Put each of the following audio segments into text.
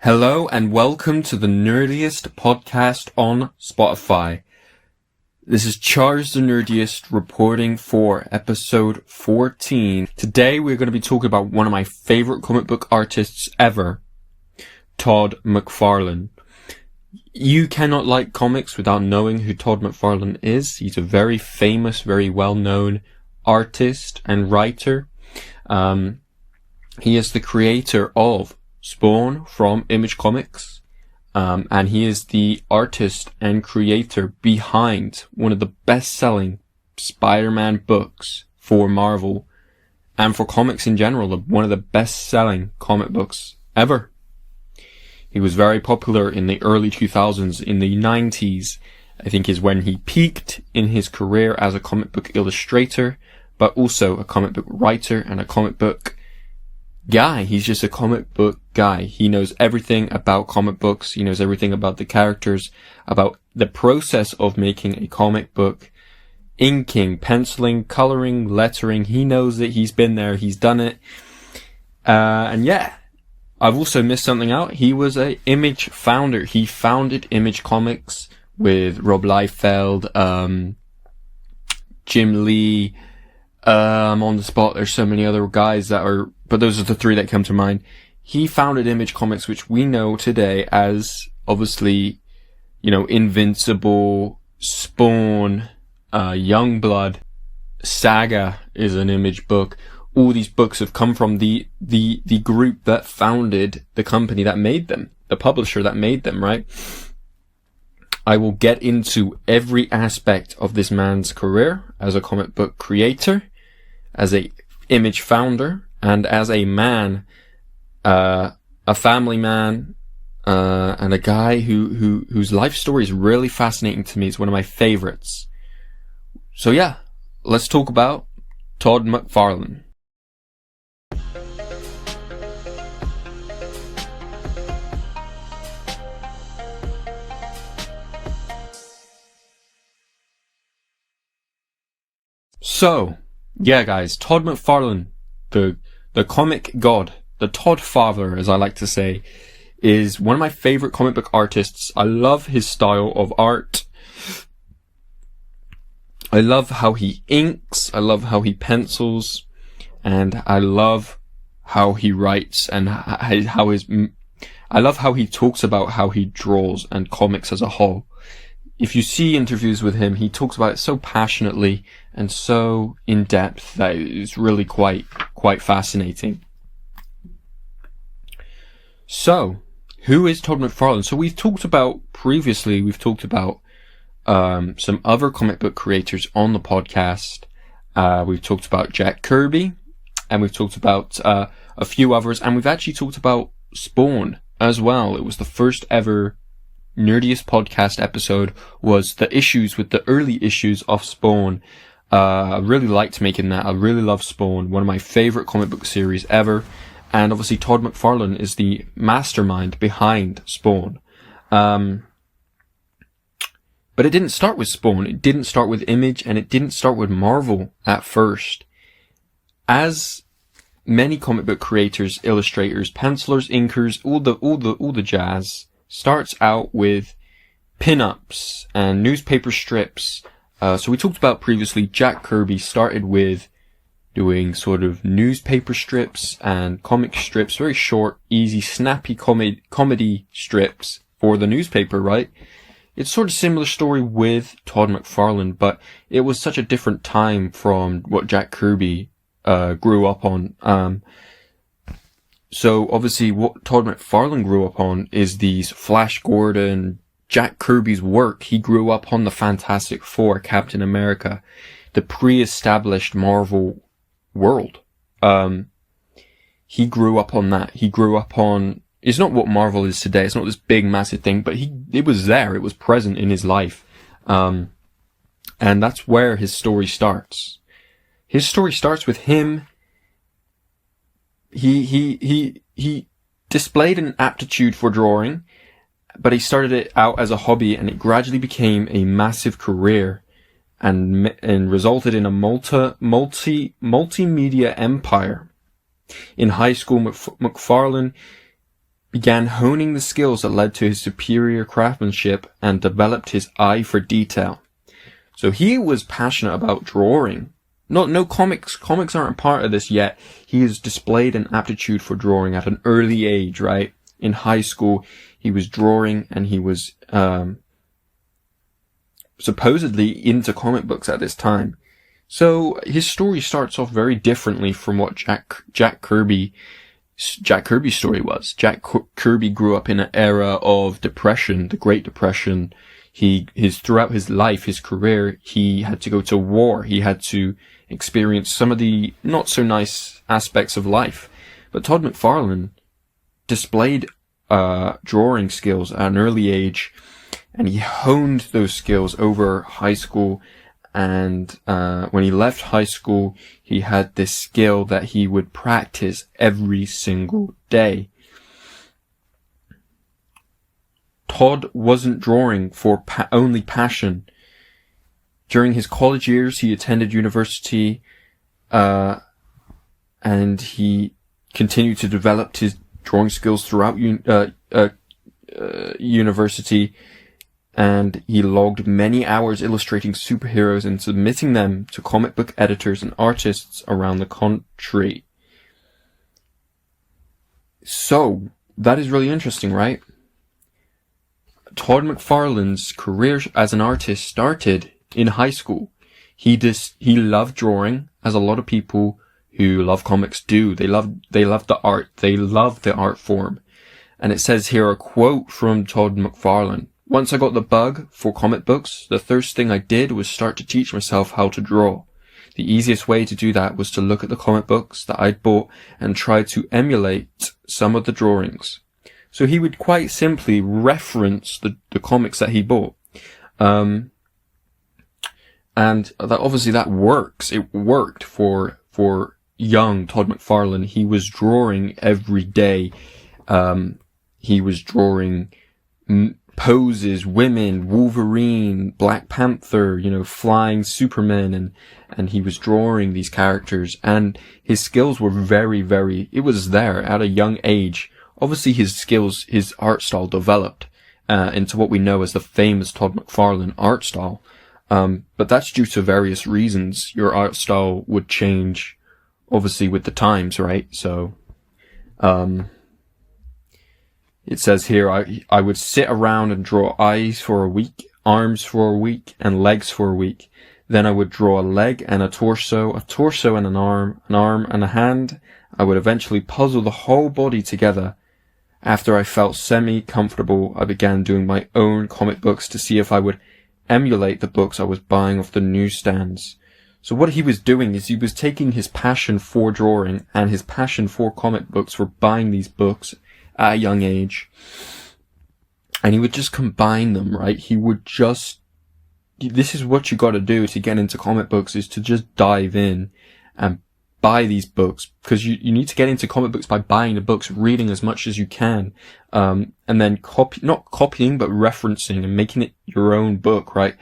Hello and welcome to the Nerdiest podcast on Spotify. This is Charles the Nerdiest reporting for episode 14. Today we're going to be talking about one of my favorite comic book artists ever, Todd McFarlane. You cannot like comics without knowing who Todd McFarlane is. He's a very famous, very well-known artist and writer. He is the creator of Spawn from Image Comics, and he is the artist and creator behind one of the best-selling Spider-Man books for Marvel and for comics in general, one of the best-selling comic books ever. He was very popular in the early 2000s. In the 90s, I think, is when he peaked in his career as a comic book illustrator, but also a comic book writer and a comic book guy. He's just a comic book guy. He knows everything about comic books. He knows everything about the characters, about the process of making a comic book, inking, penciling, coloring, lettering. He knows it. He's been there. He's done it. And yeah, I've also missed something out. He was a Image founder. He founded Image Comics with Rob Liefeld, Jim Lee. I'm on the spot. There's so many other guys but those are the three that come to mind. He founded Image Comics, which we know today as, obviously, Invincible, Spawn, Youngblood, Saga is an Image book. All these books have come from the group that founded the company that made them, the publisher that made them, right? I will get into every aspect of this man's career as a comic book creator, as a Image founder, and as a man, a family man, and a guy whose life story is really fascinating to me. It's one of my favorites. So yeah, let's talk about Todd McFarlane. So, yeah guys, Todd McFarlane, the comic god, the Todd Father, as I like to say, is one of my favorite comic book artists. I love his style of art. I love how he inks, I love how he pencils, and I love how he writes, and I love how he talks about how he draws and comics as a whole. If you see interviews with him, he talks about it so passionately and so in depth that it's really quite fascinating. So, who is Todd McFarlane? So we've talked about some other comic book creators on the podcast. We've talked about Jack Kirby, and we've talked about a few others, and we've actually talked about Spawn as well. It was the first ever Nerdiest podcast episode, was the issues with the early issues of Spawn. I really liked making that. I really love Spawn, one of my favorite comic book series ever. And obviously Todd McFarlane is the mastermind behind Spawn. But it didn't start with Spawn. It didn't start with Image, and it didn't start with Marvel at first. As many comic book creators, illustrators, pencilers, inkers, all the jazz, starts out with pin-ups and newspaper strips. So we talked about previously, Jack Kirby started with doing sort of newspaper strips and comic strips, very short, easy, snappy comedy strips for the newspaper, right? It's sort of similar story with Todd McFarlane, but it was such a different time from what Jack Kirby grew up on. So obviously what Todd McFarlane grew up on is these Flash Gordon, Jack Kirby's work. He grew up on the Fantastic Four, Captain America, the pre-established Marvel world. He grew up on that. He grew up on, it's not what Marvel is today. It's not this big massive thing, but it was there. It was present in his life. And that's where his story starts. His story starts with him. He displayed an aptitude for drawing, but he started it out as a hobby, and it gradually became a massive career and resulted in a multimedia empire. In high school, McFarlane began honing the skills that led to his superior craftsmanship and developed his eye for detail. So he was passionate about drawing. No comics aren't a part of this yet. He has displayed an aptitude for drawing at an early age, right? In high school, he was drawing, and he was supposedly into comic books at this time. So his story starts off very differently from what Jack Kirby's story was. Jack Kirby grew up in an era of depression, the Great Depression. Throughout his life, his career, he had to go to war. He had to experience some of the not so nice aspects of life. But Todd McFarlane displayed drawing skills at an early age, and he honed those skills over high school. And when he left high school, he had this skill that he would practice every single day. Todd wasn't drawing for only passion. During his college years, he attended university, and he continued to develop his drawing skills throughout university. And he logged many hours illustrating superheroes and submitting them to comic book editors and artists around the country. So, that is really interesting, right? Todd McFarlane's career as an artist started in high school. He loved drawing, as a lot of people who love comics do. They love the art. They love the art form. And it says here a quote from Todd McFarlane. Once I got the bug for comic books, the first thing I did was start to teach myself how to draw. The easiest way to do that was to look at the comic books that I'd bought and try to emulate some of the drawings. So he would quite simply reference the comics that he bought. And that obviously that works. It worked for young Todd McFarlane. He was drawing every day. He was drawing poses, women, Wolverine, Black Panther, flying Superman, and he was drawing these characters, and his skills were very, very, it was there at a young age. Obviously his skills, his art style developed, into what we know as the famous Todd McFarlane art style. But that's due to various reasons. Your art style would change, obviously, with the times, right? So, it says here, I would sit around and draw eyes for a week, arms for a week, and legs for a week. Then I would draw a leg and a torso and an arm and a hand. I would eventually puzzle the whole body together. After I felt semi-comfortable, I began doing my own comic books to see if I would emulate the books I was buying off the newsstands. So what he was doing is he was taking his passion for drawing and his passion for comic books, for buying these books at a young age, and he would just combine them, right? This is what you gotta do to get into comic books, is to just dive in and buy these books, because you need to get into comic books by buying the books, reading as much as you can, and then not copying, but referencing and making it your own book, right?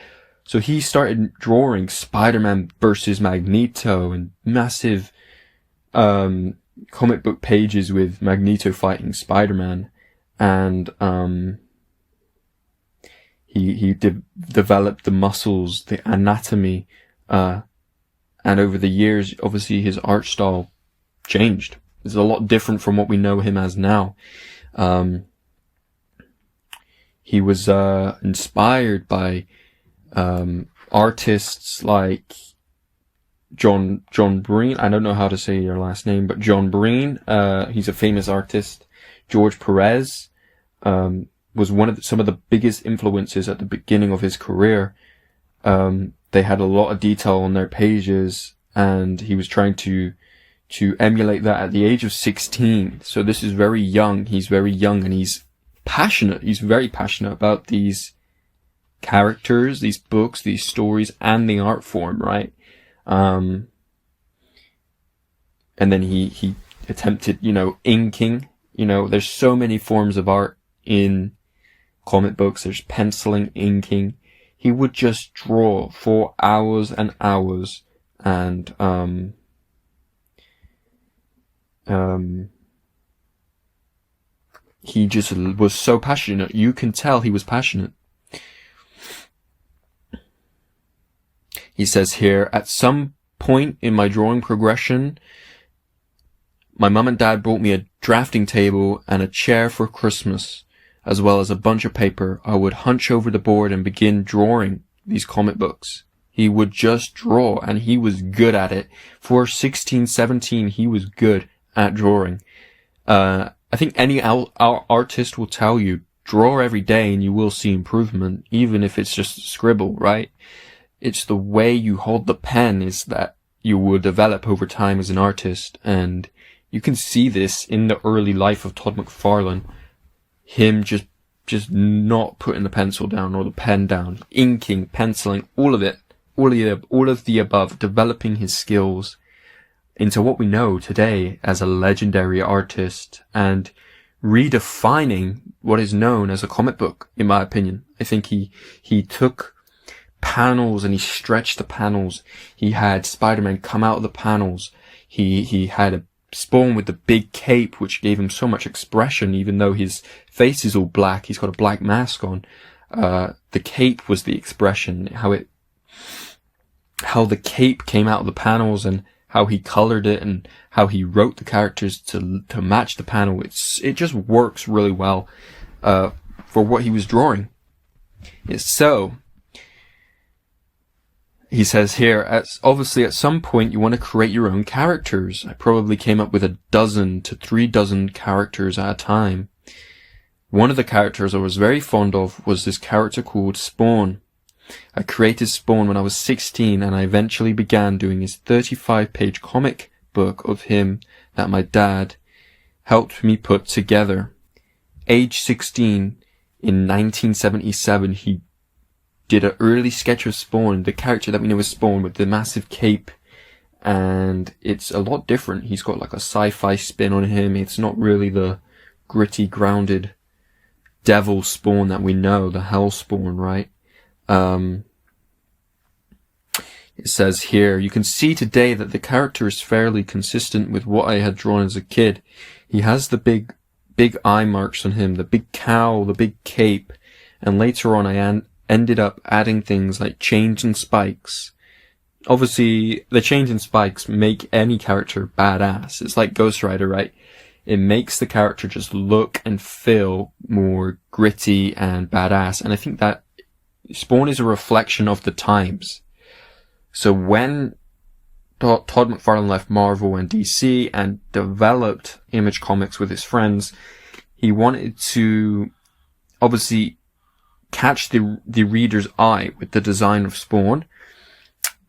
So he started drawing Spider-Man versus Magneto and massive, comic book pages with Magneto fighting Spider-Man, and he developed the muscles, the anatomy, and over the years, obviously, his art style changed. It's a lot different from what we know him as now. He was inspired by artists like John Breen. I don't know how to say your last name, but John Breen. He's a famous artist. George Perez was some of the biggest influences at the beginning of his career. They had a lot of detail on their pages, and he was trying to emulate that at the age of 16. So this is very young. He's very young, and he's passionate. He's very passionate about these characters, these books, these stories, and the art form, right? And then he attempted, inking. There's so many forms of art in comic books. There's penciling, inking. He would just draw for hours and hours, and he just was so passionate. You can tell he was passionate. He says here, at some point in my drawing progression, my mum and dad brought me a drafting table and a chair for Christmas, as well as a bunch of paper. I would hunch over the board and begin drawing these comic books. He would just draw, and he was good at it. For 16, 17, he was good at drawing. I think any artist will tell you, draw every day and you will see improvement, even if it's just a scribble, right? It's the way you hold the pen is that you will develop over time as an artist, and you can see this in the early life of Todd McFarlane. Him just not putting the pencil down or the pen down, inking, penciling, all of it, all of the above, developing his skills into what we know today as a legendary artist and redefining what is known as a comic book, in my opinion. I think he took panels and he stretched the panels. He had Spider-Man come out of the panels. He had a Spawn with the big cape, which gave him so much expression, even though his face is all black. He's got a black mask on. The cape was the expression, how the cape came out of the panels and how he colored it and how he wrote the characters to match the panel. It just works really well, for what he was drawing. So, he says here, obviously at some point you want to create your own characters. I probably came up with 12 to 3 characters at a time. One of the characters I was very fond of was this character called Spawn. I created Spawn when I was 16, and I eventually began doing his 35-page comic book of him that my dad helped me put together. Age 16, in 1977, he did an early sketch of Spawn, the character that we know as Spawn, with the massive cape, and it's a lot different. He's got like a sci-fi spin on him. It's not really the gritty, grounded devil Spawn that we know, the Hell Spawn, right? It says here, you can see today that the character is fairly consistent with what I had drawn as a kid. He has the big eye marks on him, the big cowl, the big cape, and later on I ended up adding things like chains and spikes. Obviously, the chains and spikes make any character badass. It's like Ghost Rider, right? It makes the character just look and feel more gritty and badass. And I think that Spawn is a reflection of the times. So when Todd McFarlane left Marvel and DC and developed Image Comics with his friends, he wanted to obviously catch the reader's eye with the design of Spawn.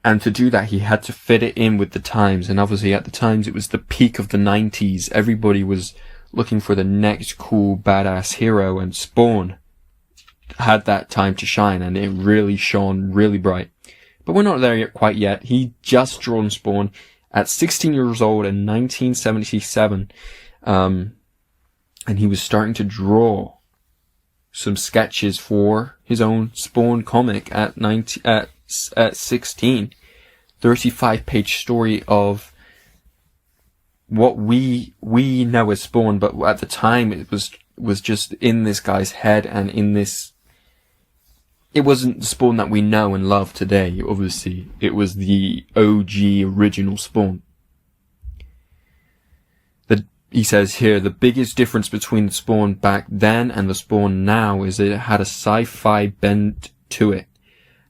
And to do that, he had to fit it in with the times. And obviously at the times, it was the peak of the 90s. Everybody was looking for the next cool, badass hero. And Spawn had that time to shine. And it really shone really bright. But we're not there quite yet. He just drawn Spawn at 16 years old in 1977. And he was starting to draw some sketches for his own Spawn comic at 16. 35-page story of what we know as Spawn, but at the time it was just in this guy's head, and in this, it wasn't the Spawn that we know and love today, obviously. It was the OG original Spawn. He says here, the biggest difference between the Spawn back then and the Spawn now is that it had a sci-fi bent to it.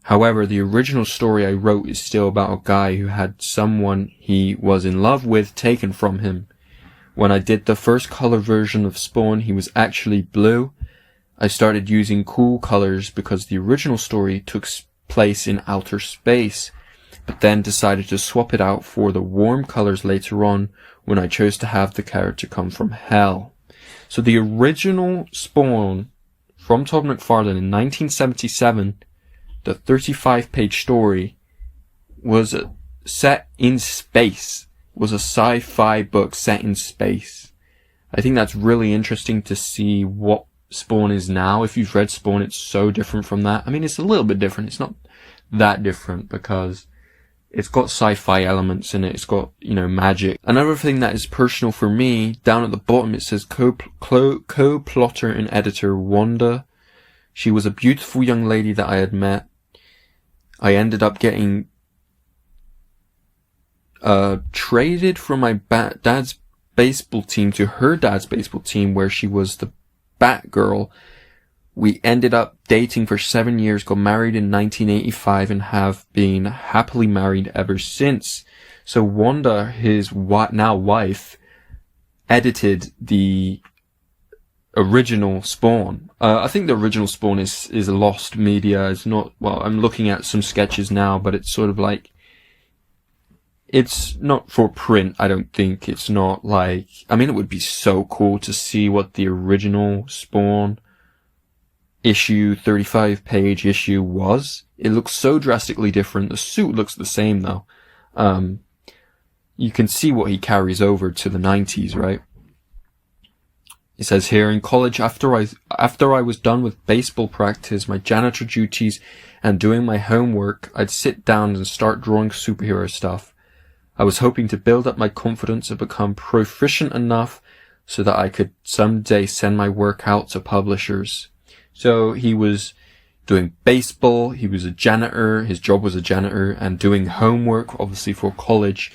However, the original story I wrote is still about a guy who had someone he was in love with taken from him. When I did the first color version of Spawn, he was actually blue. I started using cool colors because the original story took place in outer space, but then decided to swap it out for the warm colors later on when I chose to have the character come from hell. So the original Spawn from Todd McFarlane in 1977, the 35-page story, was set in space, was a sci-fi book set in space. I think that's really interesting to see what Spawn is now. If you've read Spawn, it's so different from that. I mean, it's a little bit different. It's not that different because It's got sci-fi elements in it. It's got, magic. Another thing that is personal for me, down at the bottom it says co-plotter and editor Wanda. She was a beautiful young lady that I had met. I ended up getting traded from my dad's baseball team to her dad's baseball team, where she was the Batgirl. We ended up dating for 7 years, got married in 1985, and have been happily married ever since. So Wanda, his now wife, edited the original Spawn. I think the original Spawn is lost media. It's not, well, I'm looking at some sketches now, but it's sort of like, it's not for print, I don't think. It's not like, I mean, it would be so cool to see what the original Spawn issue, 35 page issue was. It looks so drastically different. The suit looks the same though. You can see what he carries over to the 90s, right? It says here, in college, after I was done with baseball practice, my janitor duties, and doing my homework, I'd sit down and start drawing superhero stuff. I was hoping to build up my confidence and become proficient enough so that I could someday send my work out to publishers. So he was doing baseball, he was a janitor, his job was a janitor, and doing homework, obviously for college.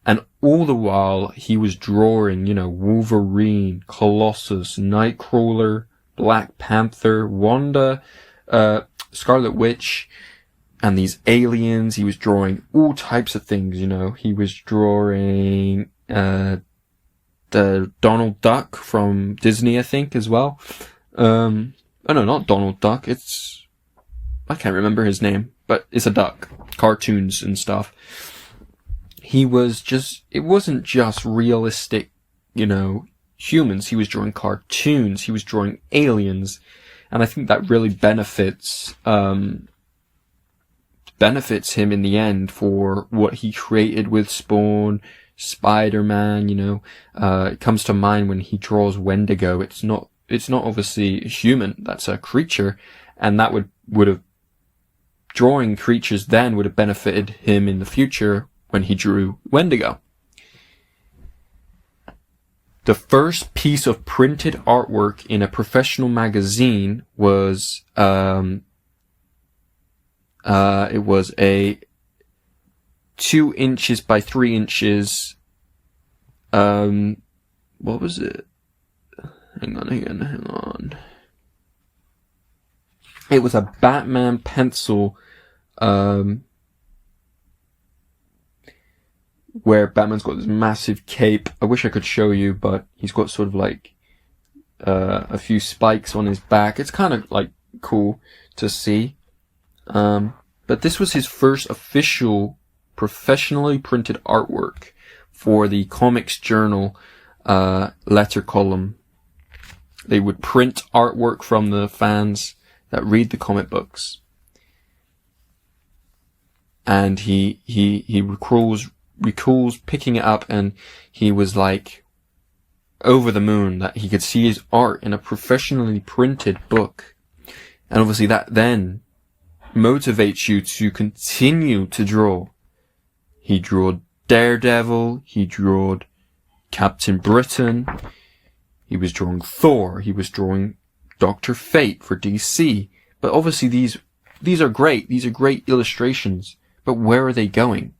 And all the while, he was drawing, Wolverine, Colossus, Nightcrawler, Black Panther, Wanda, Scarlet Witch, and these aliens. He was drawing all types of things, He was drawing the Donald Duck from Disney, I think, as well. Oh no, not Donald Duck. I can't remember his name, but it's a duck. Cartoons and stuff. It wasn't just realistic, humans. He was drawing cartoons. He was drawing aliens. And I think that really benefits him in the end for what he created with Spawn, Spider-Man, it comes to mind when he draws Wendigo. It's not obviously a human, that's a creature, and that would have, drawing creatures then would have benefited him in the future when he drew Wendigo. The first piece of printed artwork in a professional magazine was, it was a 2 inches by 3 inches, what was it? Hang on. It was a Batman pencil, where Batman's got this massive cape. I wish I could show you, but he's got sort of like, a few spikes on his back. It's kind of like cool to see. But this was his first official professionally printed artwork for the Comics Journal, letter column. They would print artwork from the fans that read the comic books. And he recalls picking it up, and he was like over the moon that he could see his art in a professionally printed book. And obviously that then motivates you to continue to draw. He drew Daredevil, he drew Captain Britain, he was drawing Thor, he was drawing Dr. Fate for DC. But obviously these are great, these are great illustrations, but where are they going?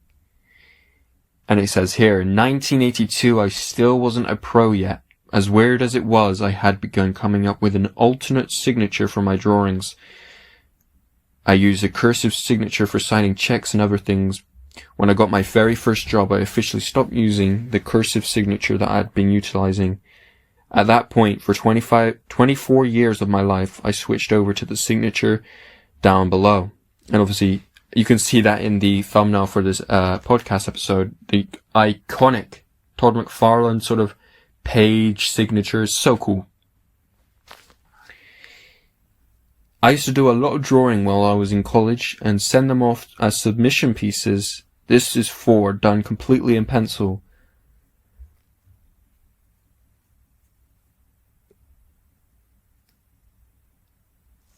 And it says here, in 1982 I still wasn't a pro yet. As weird as it was, I had begun coming up with an alternate signature for my drawings. I used a cursive signature for signing checks and other things. When I got my very first job, I officially stopped using the cursive signature that I had been utilizing. At that point, for 24 years of my life, I switched over to the signature down below. And obviously, you can see that in the thumbnail for this podcast episode. The iconic Todd McFarlane sort of page signature is so cool. I used to do a lot of drawing while I was in college and send them off as submission pieces. This is done completely in pencil.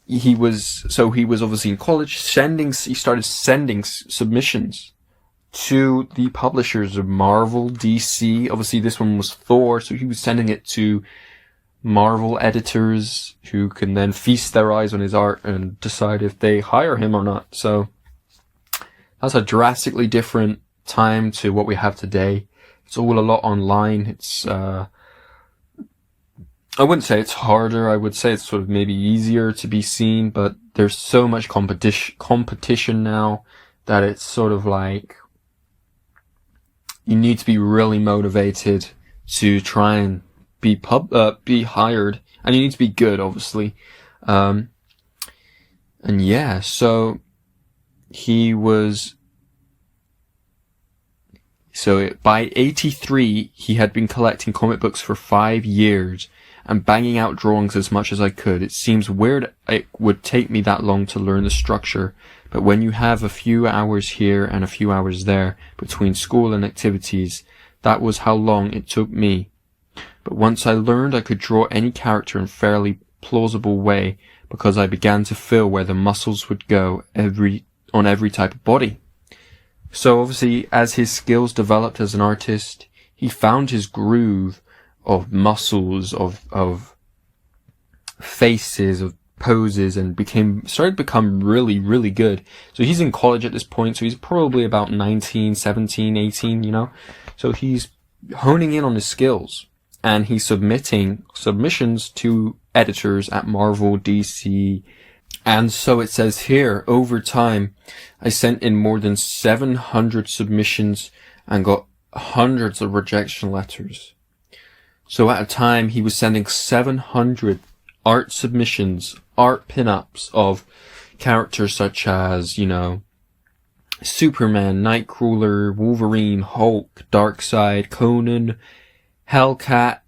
He was obviously in college he started sending submissions to the publishers of Marvel, DC. Obviously, this one was Thor, so he was sending it to Marvel editors who can then feast their eyes on his art and decide if they hire him or not. So that's a drastically different time to what we have today. It's all a lot online. It's, I wouldn't say it's harder. I would say it's sort of maybe easier to be seen, but there's so much competition now that it's sort of like you need to be really motivated to try and be hired, and you need to be good, obviously. And yeah, so by 83, he had been collecting comic books for 5 years and banging out drawings as much as I could. It seems weird it would take me that long to learn the structure, but when you have a few hours here and a few hours there between school and activities, that was how long it took me. But once I learned I could draw any character in a fairly plausible way, because I began to feel where the muscles would go on every type of body. So obviously, as his skills developed as an artist, he found his groove of muscles, of faces, of poses, and started to become really, really good. So he's in college at this point, so he's probably about 19, 17, 18, you know? So he's honing in on his skills, and he's submitting submissions to editors at Marvel, DC, and so it says here, over time, I sent in more than 700 submissions and got hundreds of rejection letters. So at a time, he was sending 700 art submissions, art pinups of characters such as, you know, Superman, Nightcrawler, Wolverine, Hulk, Darkseid, Conan, Hellcat,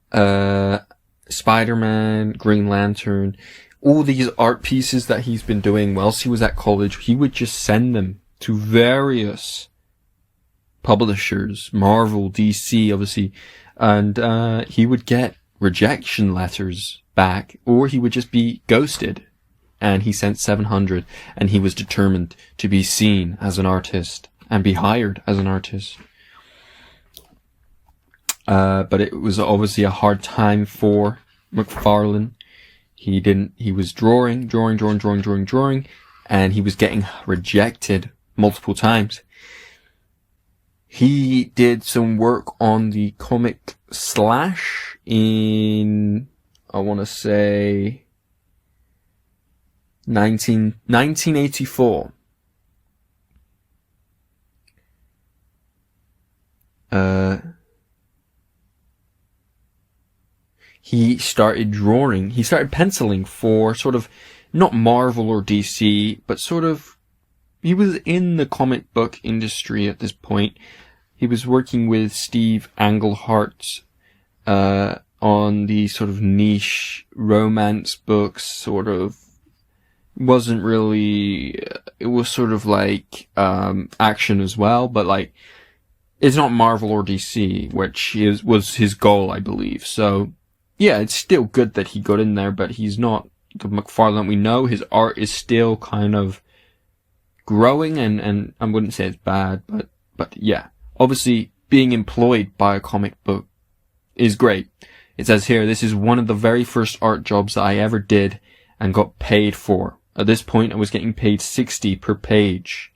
Spider-Man, Green Lantern. All these art pieces that he's been doing whilst he was at college, he would just send them to various publishers, Marvel, DC, obviously, and he would get rejection letters back, or he would just be ghosted. And he sent 700, and he was determined to be seen as an artist and be hired as an artist. But it was obviously a hard time for McFarlane. He was drawing, and he was getting rejected multiple times. He did some work on the comic Slash in, I want to say, 1984. He started penciling for sort of, not Marvel or DC, but sort of, he was in the comic book industry at this point. He was working with Steve Englehart, on the sort of niche romance books, sort of, wasn't really, it was sort of like, action as well, but like, it's not Marvel or DC, which was his goal, I believe. So, yeah, it's still good that he got in there, but he's not the McFarlane we know. His art is still kind of growing, and I wouldn't say it's bad, but yeah. Obviously, being employed by a comic book is great. It says here, this is one of the very first art jobs that I ever did and got paid for. At this point, I was getting paid $60 per page.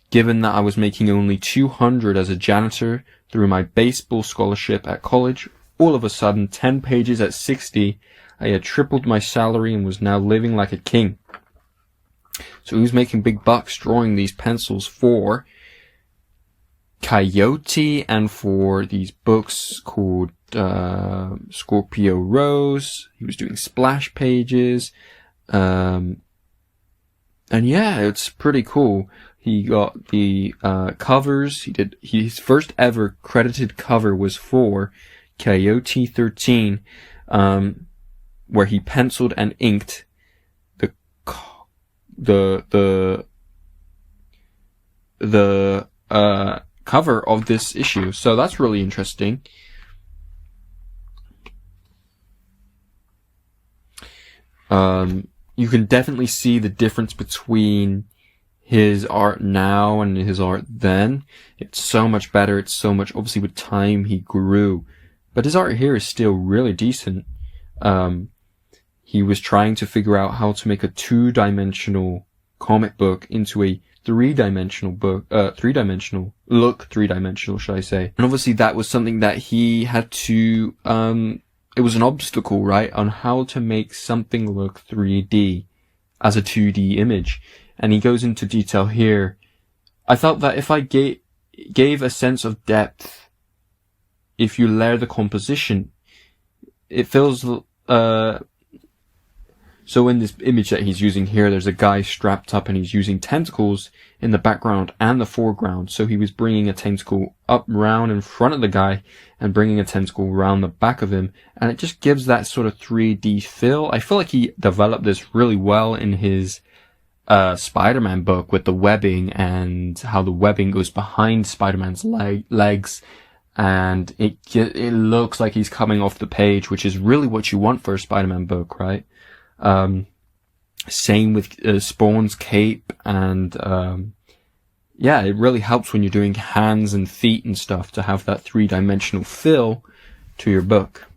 Given that I was making only $200 as a janitor through my baseball scholarship at college, all of a sudden, 10 pages at $60, I had tripled my salary and was now living like a king. So he was making big bucks drawing these pencils for Coyote and for these books called Scorpio Rose. He was doing splash pages. And yeah, it's pretty cool. He got the covers. His first ever credited cover was for Coyote 13, where he penciled and inked the cover of this issue. So that's really interesting. You can definitely see the difference between his art now and his art then. It's so much better. It's so much, obviously with time he grew, but his art here is still really decent. He was trying to figure out how to make a 2-dimensional comic book into a 3-dimensional book, 3-dimensional, should I say. And obviously that was something that he had to, it was an obstacle, right, on how to make something look 3D as a 2D image. And he goes into detail here. I felt that if I gave a sense of depth, if you layer the composition, it feels, so in this image that he's using here, there's a guy strapped up and he's using tentacles in the background and the foreground. So he was bringing a tentacle up round in front of the guy and bringing a tentacle around the back of him. And it just gives that sort of 3D feel. I feel like he developed this really well in his Spider-Man book with the webbing and how the webbing goes behind Spider-Man's legs. And it looks like he's coming off the page, which is really what you want for a Spider-Man book, right? Same with Spawn's cape, and yeah, it really helps when you're doing hands and feet and stuff to have that 3-dimensional feel to your book.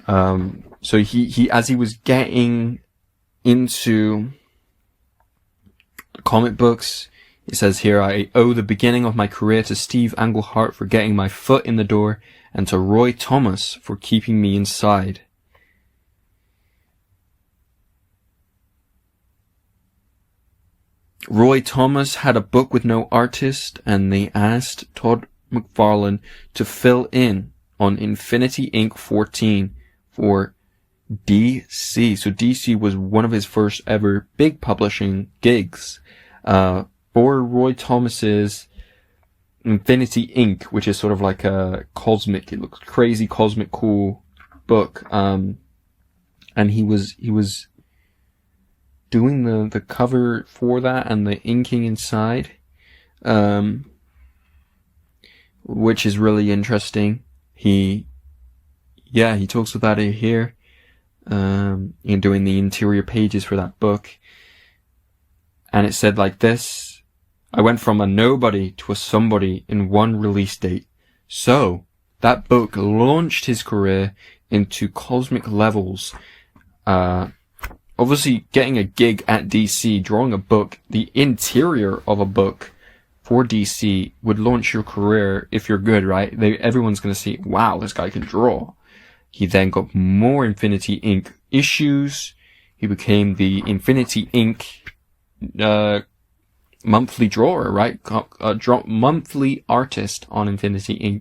So he as he was getting into comic books, it says here, I owe the beginning of my career to Steve Englehart for getting my foot in the door, and to Roy Thomas for keeping me inside. Roy Thomas had a book with no artist, and they asked Todd McFarlane to fill in on Infinity Inc. 14 for DC. So DC was one of his first ever big publishing gigs. For Roy Thomas's Infinity Inc., which is sort of like a cosmic, it looks crazy cosmic cool book. And he was doing the cover for that and the inking inside, which is really interesting. He talks about it here, in doing the interior pages for that book. And it said like this: I went from a nobody to a somebody in one release date. So that book launched his career into cosmic levels. Obviously, getting a gig at DC, drawing a book, the interior of a book for DC would launch your career if you're good, right? Everyone's going to see, wow, this guy can draw. He then got more Infinity Inc. issues. He became the Infinity Inc. Monthly drawer, right? Monthly artist on Infinity Inc.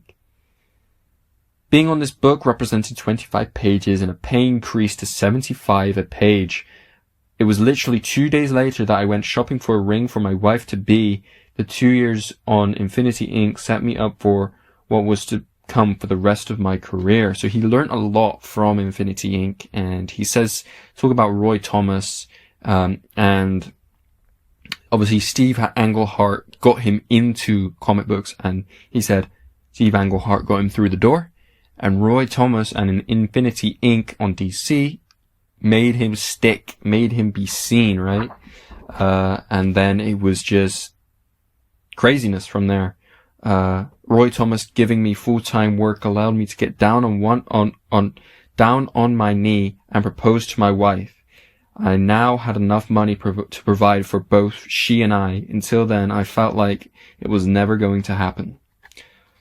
Being on this book represented 25 pages and a pay increase to 75 a page. It was literally 2 days later that I went shopping for a ring for my wife-to-be. The 2 years on Infinity Inc. set me up for what was to come for the rest of my career. So he learned a lot from Infinity Inc. And he says, talk about Roy Thomas, and obviously Steve Englehart got him into comic books, and he said Steve Englehart got him through the door. And Roy Thomas and Infinity Inc. on DC made him stick, made him be seen, right? And then it was just craziness from there. Roy Thomas giving me full-time work allowed me to get down on my knee and propose to my wife. I now had enough money to provide for both she and I. Until then, I felt like it was never going to happen.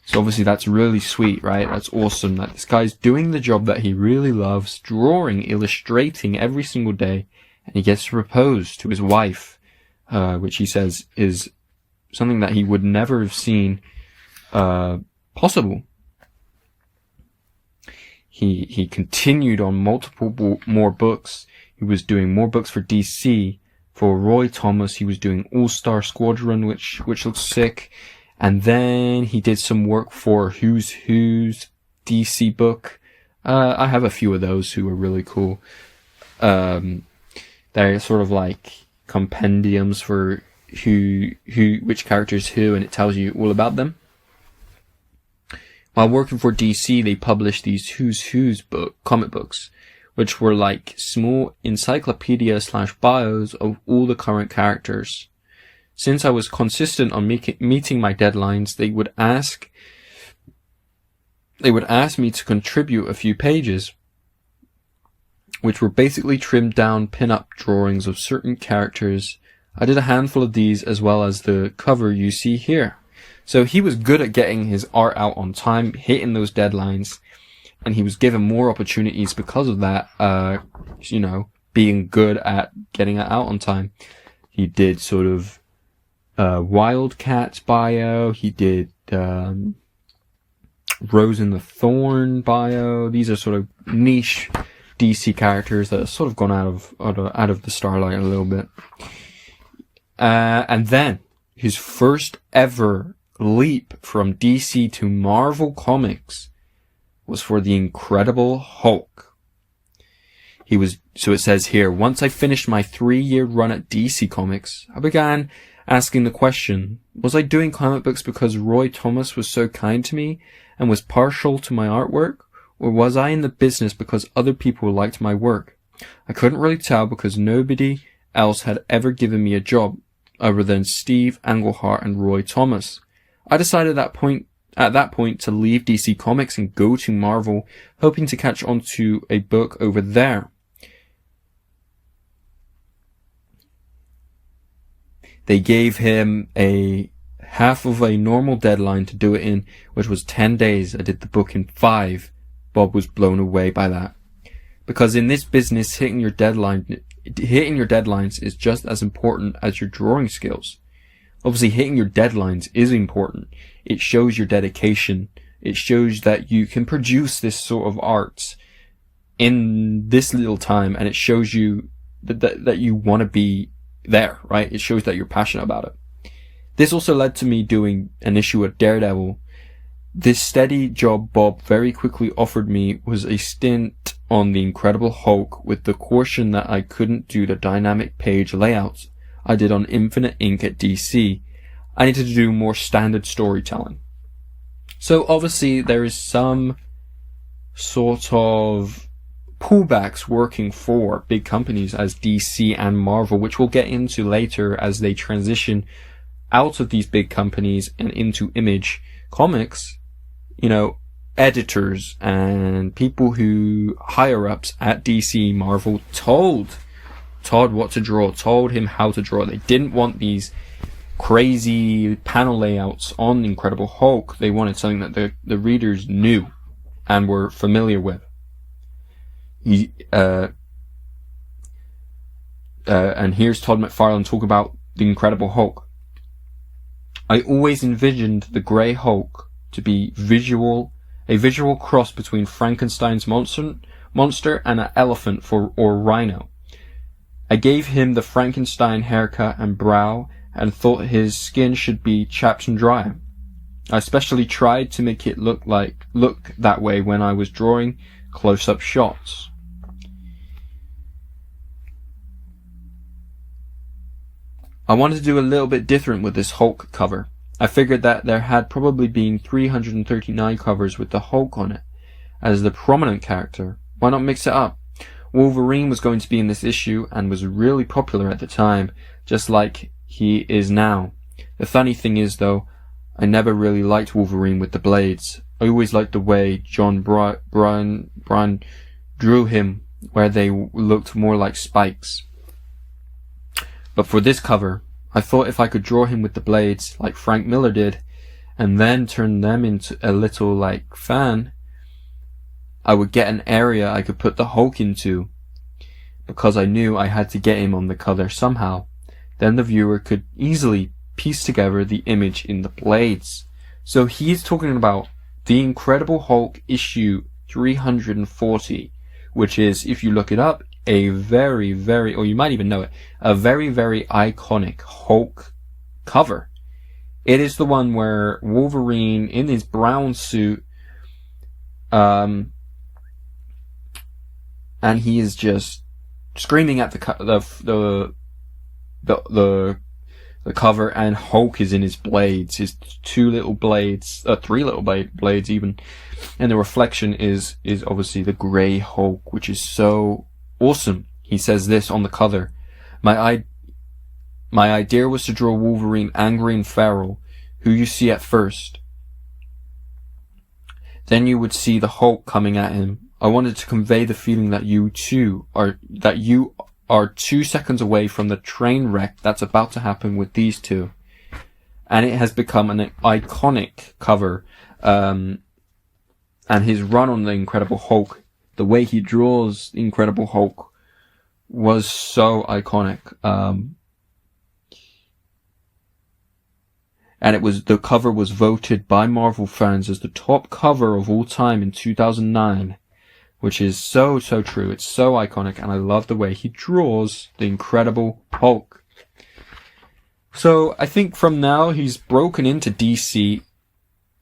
So obviously that's really sweet, right? That's awesome that this guy's doing the job that he really loves, drawing, illustrating every single day, and he gets to propose to his wife, which he says is something that he would never have seen possible. He continued on multiple more books. He was doing more books for DC. For Roy Thomas, he was doing All-Star Squadron, which looks sick. And then he did some work for Who's DC book. I have a few of those who are really cool. They're sort of like compendiums for which characters who, and it tells you all about them. While working for DC, they published these Who's comic books, which were like small encyclopedia/bios of all the current characters. Since I was consistent on meeting my deadlines, they would ask me to contribute a few pages, which were basically trimmed down pin-up drawings of certain characters. I did a handful of these as well as the cover you see here. So he was good at getting his art out on time, hitting those deadlines, and he was given more opportunities because of that, being good at getting it out on time. He did sort of Wildcat's bio, he did Rose in the Thorn bio. These are sort of niche DC characters that have sort of gone out of the starlight a little bit. And then his first ever leap from DC to Marvel Comics was for the Incredible Hulk. So it says here, once I finished my 3-year run at DC Comics, I began asking the question, was I doing comic books because Roy Thomas was so kind to me and was partial to my artwork? Or was I in the business because other people liked my work? I couldn't really tell because nobody else had ever given me a job other than Steve Englehart and Roy Thomas. I decided at that point to leave DC Comics and go to Marvel, hoping to catch on to a book over there. They gave him a half of a normal deadline to do it in, which was 10 days. I did the book in 5. Bob was blown away by that. Because in this business, hitting your deadlines is just as important as your drawing skills. Obviously, hitting your deadlines is important. It shows your dedication. It shows that you can produce this sort of art in this little time, and it shows you that you want to be there, right? It shows that you're passionate about it. This also led to me doing an issue of Daredevil. This steady job Bob very quickly offered me was a stint on the Incredible Hulk, with the caution that I couldn't do the dynamic page layouts I did on Infinite Ink at DC. I needed to do more standard storytelling. So obviously there is some sort of pullbacks working for big companies as DC and Marvel, which we'll get into later as they transition out of these big companies and into Image Comics. Editors and people who higher ups at DC Marvel told Todd what to draw, told him how to draw. They didn't want these crazy panel layouts on Incredible Hulk. They wanted something that the readers knew and were familiar with. And here's Todd McFarlane talk about the Incredible Hulk. I always envisioned the Grey Hulk to be a visual cross between Frankenstein's monster and an elephant or rhino. I gave him the Frankenstein haircut and brow and thought his skin should be chapped and dry. I especially tried to make it look that way when I was drawing close-up shots. I wanted to do a little bit different with this Hulk cover. I figured that there had probably been 339 covers with the Hulk on it as the prominent character. Why not mix it up? Wolverine was going to be in this issue and was really popular at the time, just like he is now. The funny thing is though, I never really liked Wolverine with the blades. I always liked the way John Byrne drew him, where they looked more like spikes. But for this cover, I thought if I could draw him with the blades, like Frank Miller did, and then turn them into a little, like, fan, I would get an area I could put the Hulk into, because I knew I had to get him on the cover somehow. Then the viewer could easily piece together the image in the blades. So he's talking about the Incredible Hulk issue 340, which is, if you look it up, a very, very, or you might even know it, a very, very iconic Hulk cover. It is the one where Wolverine in his brown suit, and he is just screaming at the the cover, and Hulk is in his blades, his three little blades even, and the reflection is obviously the grey Hulk, which is so awesome. He says this on the cover: My idea was to draw Wolverine angry and feral, who you see at first. Then you would see the Hulk coming at him. I wanted to convey the feeling that you are 2 seconds away from the train wreck that's about to happen with these two. And it has become an iconic cover. And his run on the Incredible Hulk, the way he draws the Incredible Hulk, was so iconic. And the cover was voted by Marvel fans as the top cover of all time in 2009, which is so true. It's so iconic, and I love the way he draws the Incredible Hulk. So I think from now he's broken into DC,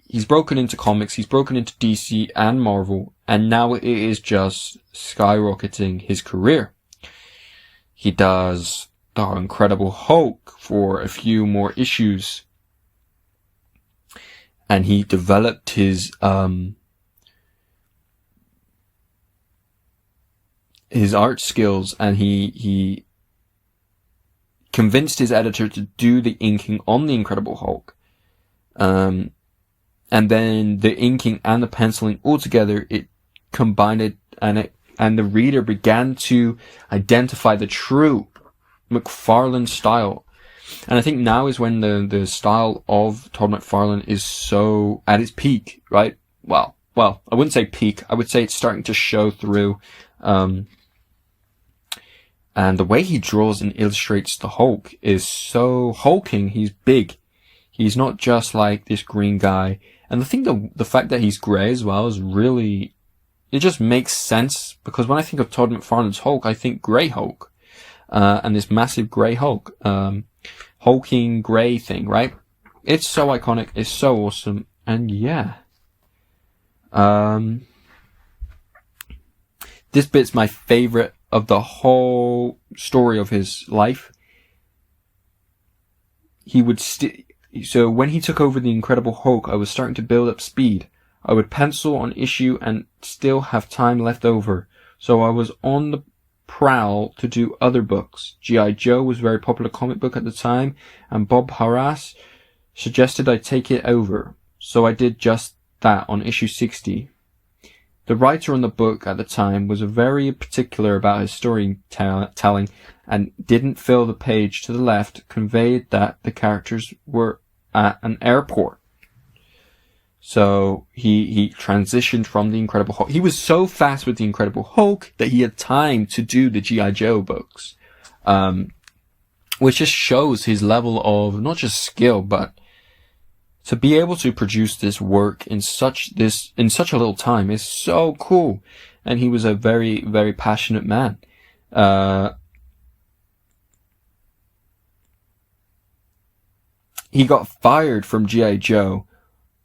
he's broken into comics, he's broken into DC and Marvel, and now it is just skyrocketing his career. He does the Incredible Hulk for a few more issues. And he developed his art skills, and he convinced his editor to do the inking on the Incredible Hulk. And then the inking and the penciling all together, it combined it, and the reader began to identify the true McFarlane style. And I think now is when the style of Todd McFarlane is so at its peak, right? Well, I wouldn't say peak. I would say it's starting to show through. And the way he draws and illustrates the Hulk is so hulking. He's big. He's not just like this green guy. And the fact that he's grey as well is really, it just makes sense, because when I think of Todd McFarlane's Hulk, I think grey Hulk. And this massive grey Hulk. Hulking grey thing, right? It's so iconic, it's so awesome, and yeah. This bit's my favorite of the whole story of his life. So when he took over the Incredible Hulk, I was starting to build up speed. I would pencil on issue and still have time left over, so I was on the prowl to do other books. G.I. Joe was a very popular comic book at the time, and Bob Harras suggested I take it over, so I did just that on issue 60. The writer on the book at the time was very particular about his storytelling, and didn't fill the page to the left, conveyed that the characters were at an airport. So he transitioned from the Incredible Hulk. He was so fast with the Incredible Hulk that he had time to do the G.I. Joe books, which just shows his level of not just skill, but to be able to produce this work in such a little time is so cool. And he was a very, very passionate man. He got fired from G.I. Joe.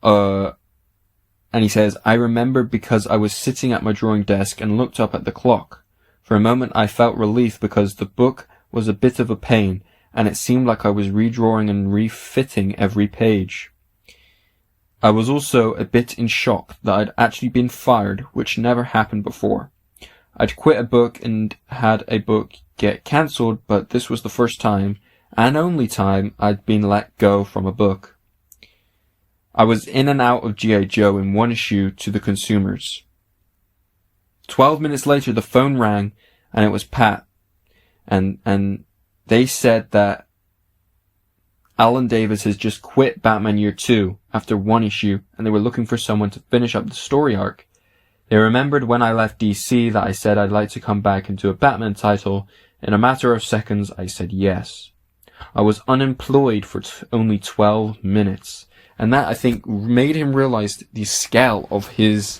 And he says, I remembered because I was sitting at my drawing desk and looked up at the clock. For a moment I felt relief because the book was a bit of a pain, and it seemed like I was redrawing and refitting every page. I was also a bit in shock that I'd actually been fired, which never happened before. I'd quit a book and had a book get cancelled, but this was the first time, and only time, I'd been let go from a book. I was in and out of G.I. Joe in one issue to the consumers. 12 minutes later, the phone rang, and it was Pat. And they said that Alan Davis has just quit Batman Year 2 after one issue, and they were looking for someone to finish up the story arc. They remembered when I left DC that I said I'd like to come back and do a Batman title. In a matter of seconds, I said yes. I was unemployed for only 12 minutes. And that, I think, made him realize the scale of his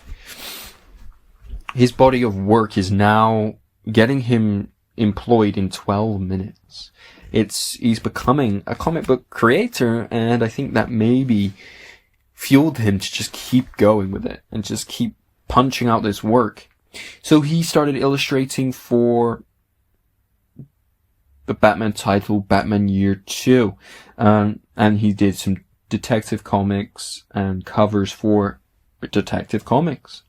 body of work is now getting him employed in 12 minutes. He's becoming a comic book creator, and I think that maybe fueled him to just keep going with it and just keep punching out this work. So he started illustrating for the Batman title Batman Year 2. And he did some Detective Comics and covers for Detective Comics.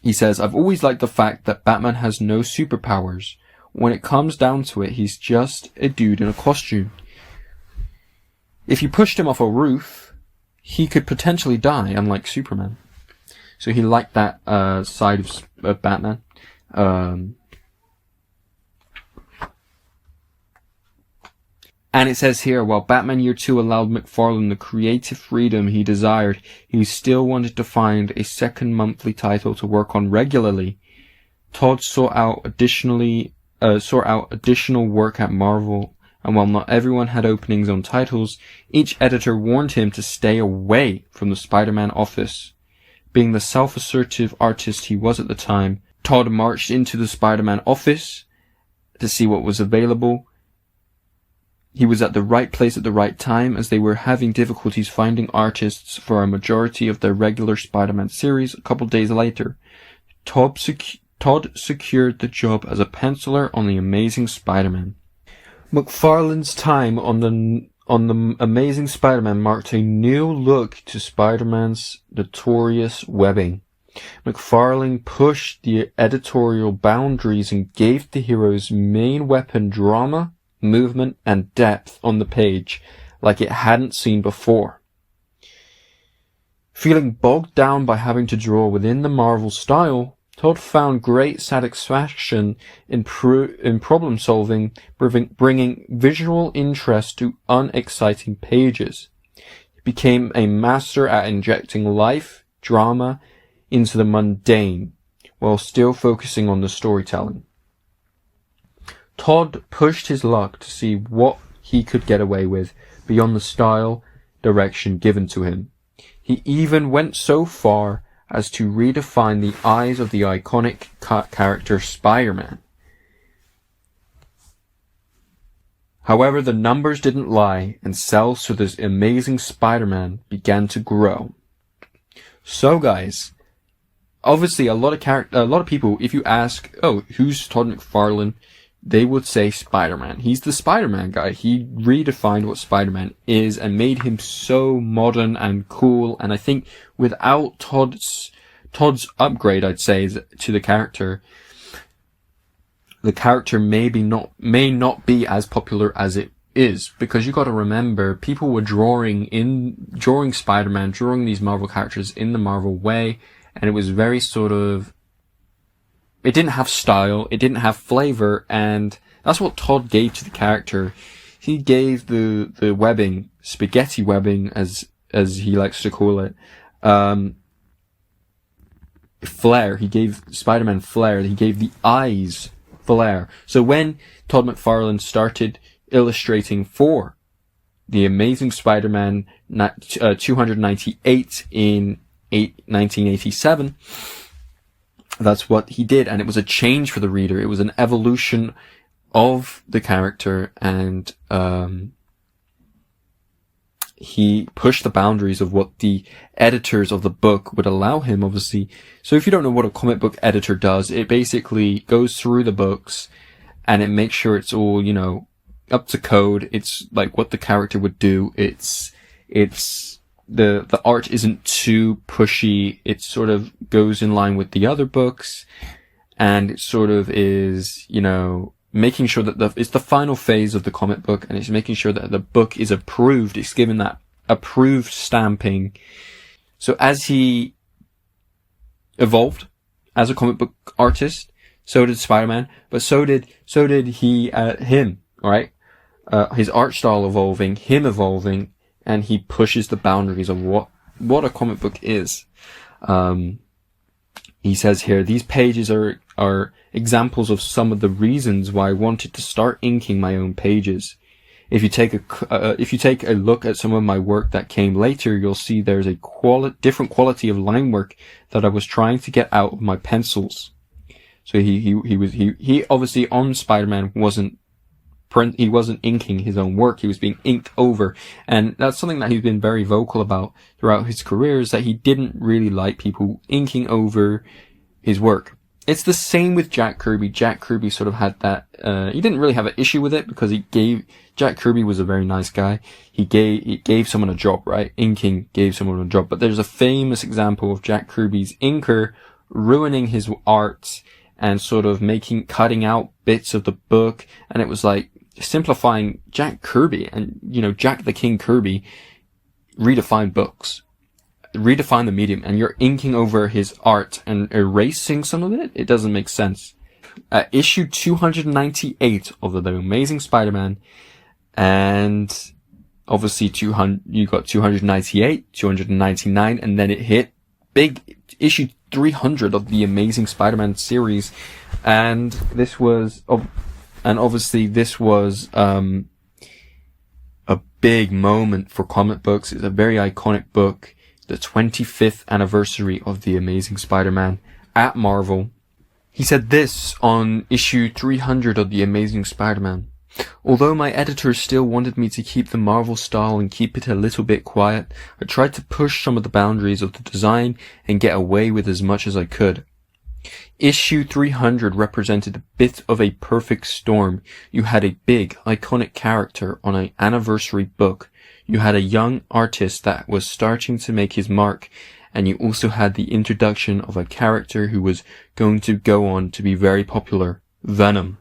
He says, I've always liked the fact that Batman has no superpowers. When it comes down to it, he's just a dude in a costume. If you pushed him off a roof, he could potentially die, unlike Superman. So he liked that side of Batman. And it says here, while Batman Year 2 allowed McFarlane the creative freedom he desired, he still wanted to find a second monthly title to work on regularly. Todd sought out additional work at Marvel, and while not everyone had openings on titles, each editor warned him to stay away from the Spider-Man office. Being the self-assertive artist he was at the time, Todd marched into the Spider-Man office to see what was available. He was at the right place at the right time, as they were having difficulties finding artists for a majority of their regular Spider-Man series. A couple days later, Todd secured the job as a penciler on The Amazing Spider-Man. McFarlane's time on the Amazing Spider-Man marked a new look to Spider-Man's notorious webbing. McFarlane pushed the editorial boundaries and gave the hero's main weapon drama, movement, and depth on the page like it hadn't seen before. Feeling bogged down by having to draw within the Marvel style, Todd found great satisfaction in problem solving, bringing visual interest to unexciting pages. He became a master at injecting life, drama, into the mundane, while still focusing on the storytelling. Todd pushed his luck to see what he could get away with beyond the style direction given to him. He even went so far as to redefine the eyes of the iconic character Spider-Man. However, the numbers didn't lie, and sales to this Amazing Spider-Man began to grow. So guys, obviously a lot of people, if you ask, oh, who's Todd McFarlane? They would say Spider-Man. He's the Spider-Man guy. He redefined what Spider-Man is and made him so modern and cool. And I think without Todd's upgrade, I'd say, to the character may not be as popular as it is. Because you gotta remember, people were drawing Spider-Man, drawing these Marvel characters in the Marvel way. And it was very sort of, it didn't have style, it didn't have flavor, and that's what Todd gave to the character. He gave the webbing, spaghetti webbing, as he likes to call it, flair. He gave Spider-Man flair. He gave the eyes flair. So when Todd McFarlane started illustrating for The Amazing Spider-Man 298 in 1987, that's what he did, and it was a change for the reader. It was an evolution of the character, and he pushed the boundaries of what the editors of the book would allow him, obviously. So if you don't know what a comic book editor does, it basically goes through the books and it makes sure it's all, up to code. It's like what the character would do. It's the art isn't too pushy. It sort of goes in line with the other books, and it sort of is, making sure that it's the final phase of the comic book, and it's making sure that the book is approved. It's given that approved stamping. So as he evolved as a comic book artist, so did Spider-Man, but so did him, right? His art style evolving, him evolving, and he pushes the boundaries of what a comic book is. He says here, these pages are examples of some of the reasons why I wanted to start inking my own pages. If you take a look at some of my work that came later, you'll see there's a different quality of line work that I was trying to get out of my pencils. So he obviously on Spider-Man he wasn't inking his own work. He was being inked over. And that's something that he's been very vocal about throughout his career, is that he didn't really like people inking over his work. It's the same with Jack Kirby. Jack Kirby sort of had that, he didn't really have an issue with it because Jack Kirby was a very nice guy. He gave someone a job, right? Inking gave someone a job. But there's a famous example of Jack Kirby's inker ruining his art and sort of cutting out bits of the book. And it was like simplifying Jack Kirby and, Jack the King Kirby redefined books. Redefine the medium, and you're inking over his art and erasing some of it. It doesn't make sense. Issue 298 of the Amazing Spider-Man, and obviously you got 298, 299, and then it hit big issue 300 of the Amazing Spider-Man series, and this was a big moment for comic books. It's a very iconic book. The 25th anniversary of The Amazing Spider-Man at Marvel. He said this on issue 300 of The Amazing Spider-Man. Although my editor still wanted me to keep the Marvel style and keep it a little bit quiet, I tried to push some of the boundaries of the design and get away with as much as I could. Issue 300 represented a bit of a perfect storm. You had a big, iconic character on an anniversary book. You had a young artist that was starting to make his mark, and you also had the introduction of a character who was going to go on to be very popular, Venom.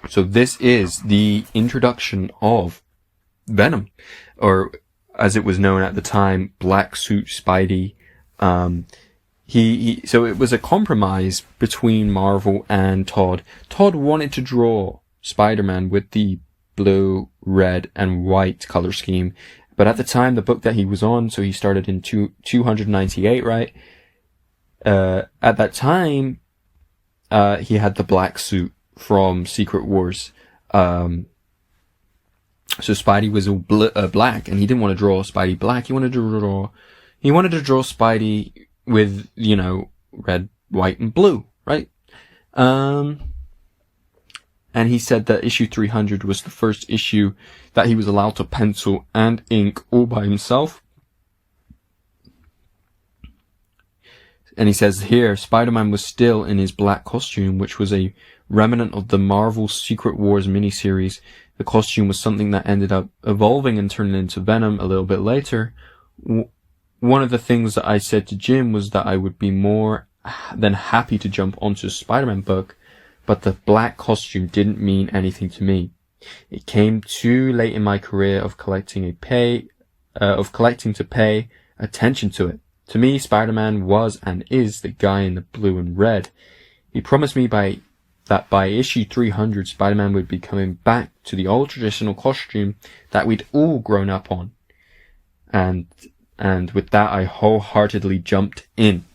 So this is the introduction of Venom, or as it was known at the time, Black Suit Spidey. So it was a compromise between Marvel and Todd. Todd wanted to draw Spider-Man with the blue, red, and white color scheme. But at the time, the book that he was on, so he started in 298, right? At that time, he had the black suit from Secret Wars. So Spidey was all black, and he didn't want to draw Spidey black. He wanted to draw Spidey with, red, white, and blue, right? And he said that issue 300 was the first issue that he was allowed to pencil and ink all by himself. And he says here, Spider-Man was still in his black costume, which was a remnant of the Marvel Secret Wars miniseries. The costume was something that ended up evolving and turning into Venom a little bit later. One of the things that I said to Jim was that I would be more than happy to jump onto a Spider-Man book, but the black costume didn't mean anything to me. It came too late in my career of collecting to pay attention to it. To me, Spider-Man was and is the guy in the blue and red. He promised me that by issue 300, Spider-Man would be coming back to the old traditional costume that we'd all grown up on. And with that, I wholeheartedly jumped in.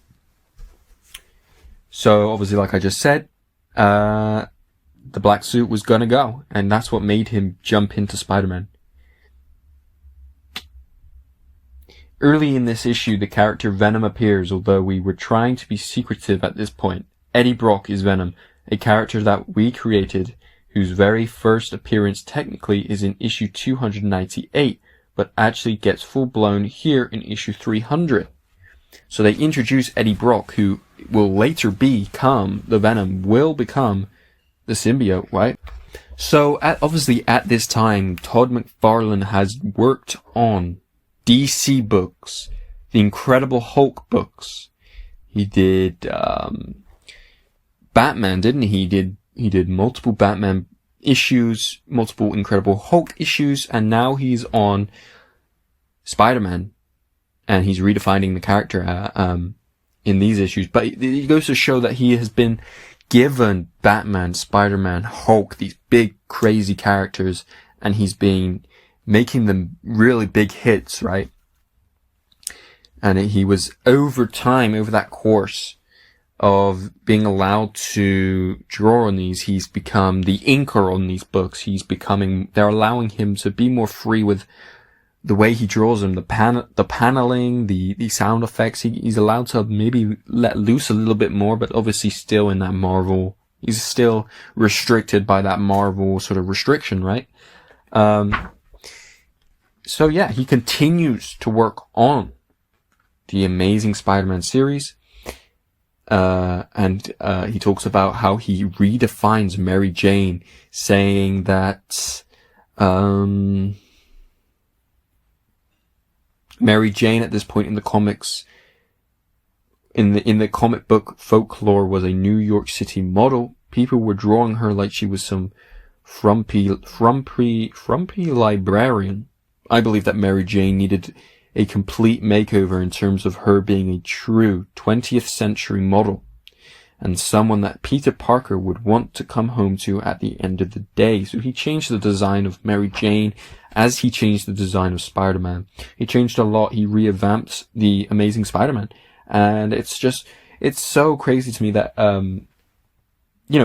So obviously, like I just said, the black suit was gonna go, and that's what made him jump into Spider-Man. Early in this issue, the character Venom appears, although we were trying to be secretive at this point. Eddie Brock is Venom, a character that we created, whose very first appearance technically is in issue 298, but actually gets full-blown here in issue 300. So they introduce Eddie Brock, who will later become the Venom, will become the symbiote, right? So obviously at this time, Todd McFarlane has worked on DC books, the Incredible Hulk books. He did Batman, didn't he? He did multiple Batman issues, multiple Incredible Hulk issues, and now he's on Spider-Man, and he's redefining the character in these issues. But it goes to show that he has been given Batman, Spider-Man, Hulk, these big crazy characters, and he's been making them really big hits, right? And he was over time, over that course of being allowed to draw on these, he's become the inker on these books. They're allowing him to be more free with the way he draws them, the paneling, the sound effects. He's allowed to maybe let loose a little bit more, but obviously still in that Marvel. He's still restricted by that Marvel sort of restriction, right? So yeah, he continues to work on the Amazing Spider-Man series. and he talks about how he redefines Mary Jane, saying that, Mary Jane at this point in the comics, in the comic book folklore, was a New York City model. People were drawing her like she was some frumpy librarian. I believe that Mary Jane needed a complete makeover in terms of her being a true 20th century model, and someone that Peter Parker would want to come home to at the end of the day. So he changed the design of Mary Jane as he changed the design of Spider-Man. He changed a lot. He revamped the Amazing Spider-Man. And it's so crazy to me that,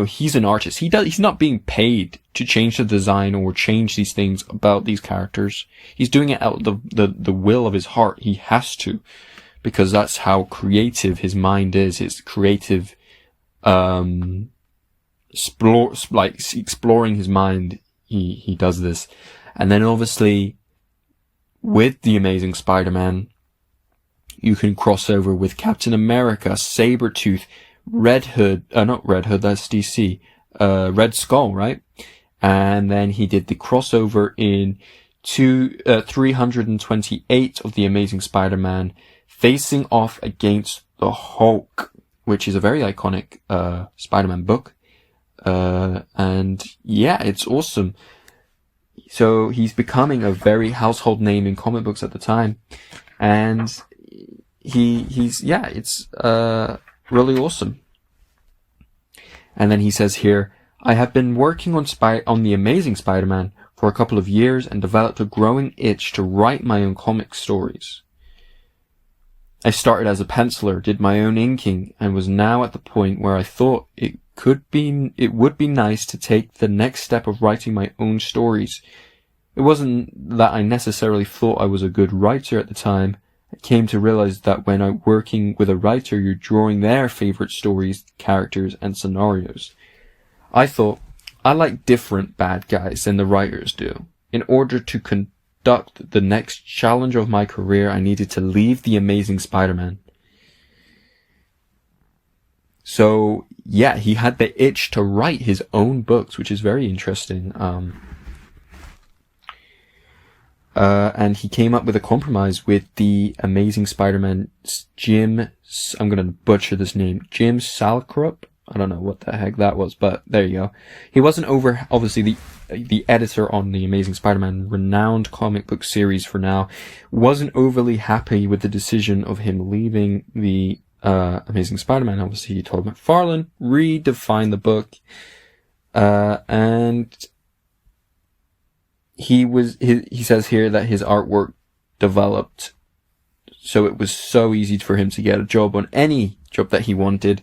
he's an artist. He's not being paid to change the design or change these things about these characters. He's doing it out of the will of his heart. He has to, because that's how creative his mind is. His creative, exploring his mind. He does this. And then obviously, with the Amazing Spider-Man, you can cross over with Captain America, Sabretooth, Red Hood, not Red Hood, that's DC, Red Skull, right? And then he did the crossover in 328 of the Amazing Spider-Man, facing off against the Hulk, which is a very iconic, Spider-Man book. And yeah, it's awesome. So he's becoming a very household name in comic books at the time. And it's really awesome. And then he says here, I have been working on the Amazing Spider-Man for a couple of years and developed a growing itch to write my own comic stories. I started as a penciler, did my own inking, and was now at the point where I thought it would be nice to take the next step of writing my own stories. It wasn't that I necessarily thought I was a good writer at the time. I came to realize that when I'm working with a writer, you're drawing their favorite stories, characters, and scenarios. I thought, I like different bad guys than the writers do. In order to conduct the next challenge of my career, I needed to leave the Amazing Spider-Man. So, yeah, he had the itch to write his own books, which is very interesting. And he came up with a compromise with the Amazing Spider-Man, I'm gonna butcher this name, Jim Salcrup. I don't know what the heck that was, but there you go. He wasn't obviously the editor on the Amazing Spider-Man renowned comic book series for now, wasn't overly happy with the decision of him leaving the Amazing Spider-Man. Obviously, Todd McFarlane redefined the book, and he says here that his artwork developed, so it was so easy for him to get a job on any job that he wanted.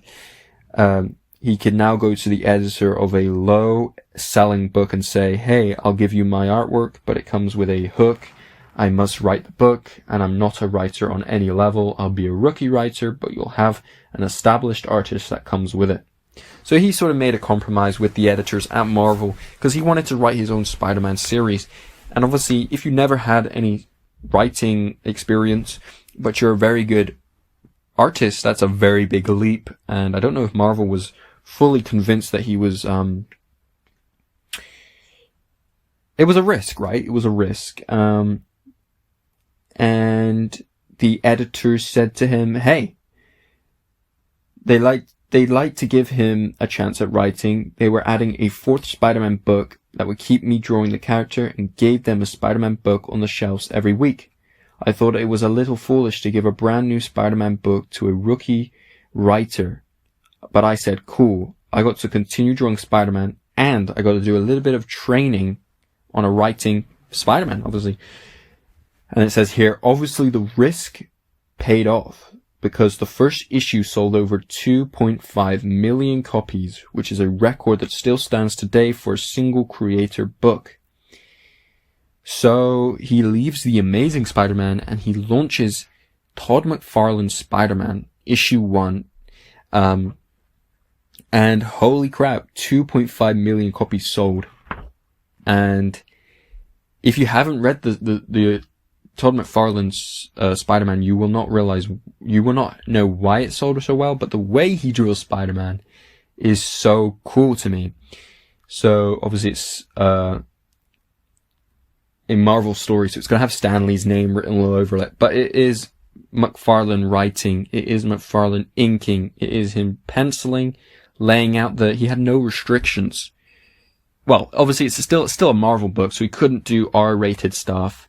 He could now go to the editor of a low-selling book and say, hey, I'll give you my artwork, but it comes with a hook. I must write the book, and I'm not a writer on any level. I'll be a rookie writer, but you'll have an established artist that comes with it. So he sort of made a compromise with the editors at Marvel, because he wanted to write his own Spider-Man series. And obviously, if you never had any writing experience, but you're a very good artist, that's a very big leap. And I don't know if Marvel was fully convinced that he was, it was a risk, right? It was a risk. And the editors said to him, hey, they'd like to give him a chance at writing. They were adding a 4th Spider-Man book that would keep me drawing the character, and gave them a Spider-Man book on the shelves every week. I thought it was a little foolish to give a brand new Spider-Man book to a rookie writer, but I said, cool, I got to continue drawing Spider-Man, and I got to do a little bit of training on a writing Spider-Man, obviously. And it says here, obviously the risk paid off, because the first issue sold over 2.5 million copies, which is a record that still stands today for a single creator book. So he leaves the Amazing Spider-Man and he launches Todd McFarlane's Spider-Man, issue 1. And holy crap, 2.5 million copies sold. And if you haven't read the Todd McFarlane's Spider-Man, you will not know why it sold so well, but the way he drew Spider-Man is so cool to me. So obviously it's a Marvel story, so it's going to have Stan Lee's name written all over it, but it is McFarlane writing, it is McFarlane inking, it is him penciling, laying out he had no restrictions. Well, obviously it's still a Marvel book, so he couldn't do R-rated stuff,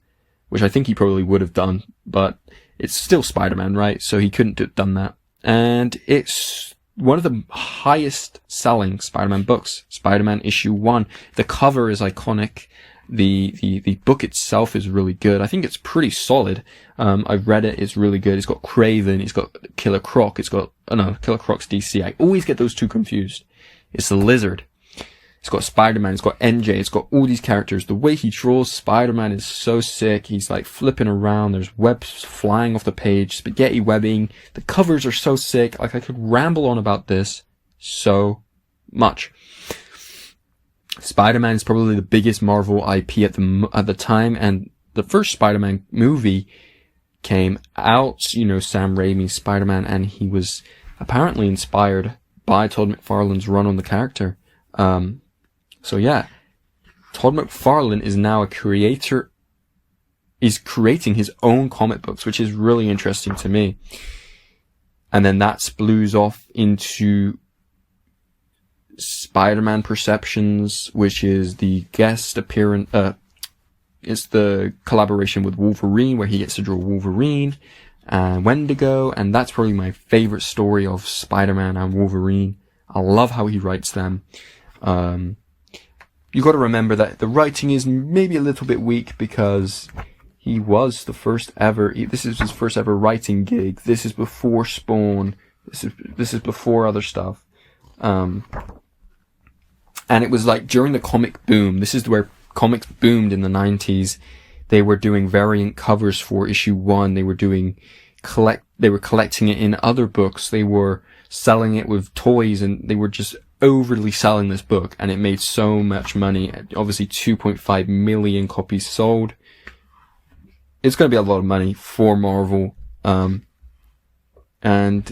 which I think he probably would have done, but it's still Spider-Man, right? So he couldn't have done that. And it's one of the highest selling Spider-Man books, Spider-Man issue 1. The cover is iconic. The book itself is really good. I think it's pretty solid. I've read it. It's really good. It's got Kraven. It's got Killer Croc. Killer Croc's DC. I always get those two confused. It's the Lizard. It's got Spider-Man. It's got NJ. It's got all these characters. The way he draws Spider-Man is so sick. He's like flipping around. There's webs flying off the page. Spaghetti webbing. The covers are so sick. Like, I could ramble on about this so much. Spider-Man is probably the biggest Marvel IP at the time, and the first Spider-Man movie came out, Sam Raimi's Spider-Man, and he was apparently inspired by Todd McFarlane's run on the character. So yeah, Todd McFarlane is now a creator, is creating his own comic books, which is really interesting to me. And then that sploos off into Spider-Man Perceptions, which is the guest appearance, it's the collaboration with Wolverine, where he gets to draw Wolverine and Wendigo, and that's probably my favorite story of Spider-Man and Wolverine. I love how he writes them. You gotta remember that the writing is maybe a little bit weak because he was the first ever, this is his first ever writing gig. This is before Spawn. This is before other stuff. And it was like during the comic boom. This is where comics boomed in the 90s. They were doing variant covers for issue 1. They were collecting it in other books. They were selling it with toys, and they were just overly selling this book, and it made so much money. Obviously 2.5 million copies sold. It's going to be a lot of money for Marvel. And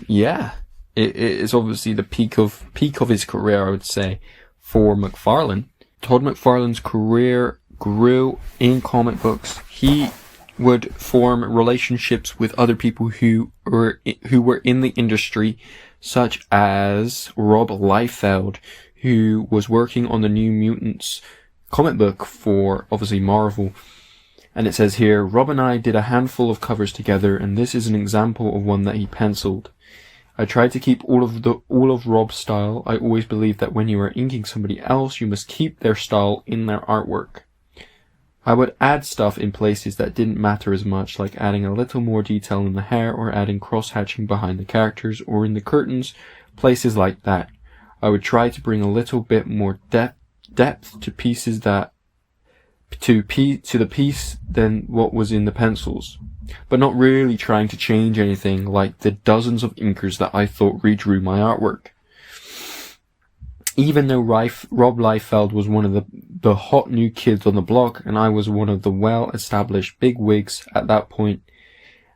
yeah, it is obviously the peak of his career, I would say, for McFarlane. Todd McFarlane's career grew in comic books. He would form relationships with other people who were in the industry, such as Rob Liefeld, who was working on the New Mutants comic book for, obviously, Marvel. And it says here, Rob and I did a handful of covers together, and this is an example of one that he penciled. I tried to keep all of Rob's style. I always believed that when you are inking somebody else, you must keep their style in their artwork. I would add stuff in places that didn't matter as much, like adding a little more detail in the hair or adding cross-hatching behind the characters or in the curtains, places like that. I would try to bring a little bit more depth to pieces to the piece than what was in the pencils, but not really trying to change anything like the dozens of inkers that I thought redrew my artwork. Even though Rob Liefeld was one of the hot new kids on the block, and I was one of the well-established big wigs at that point,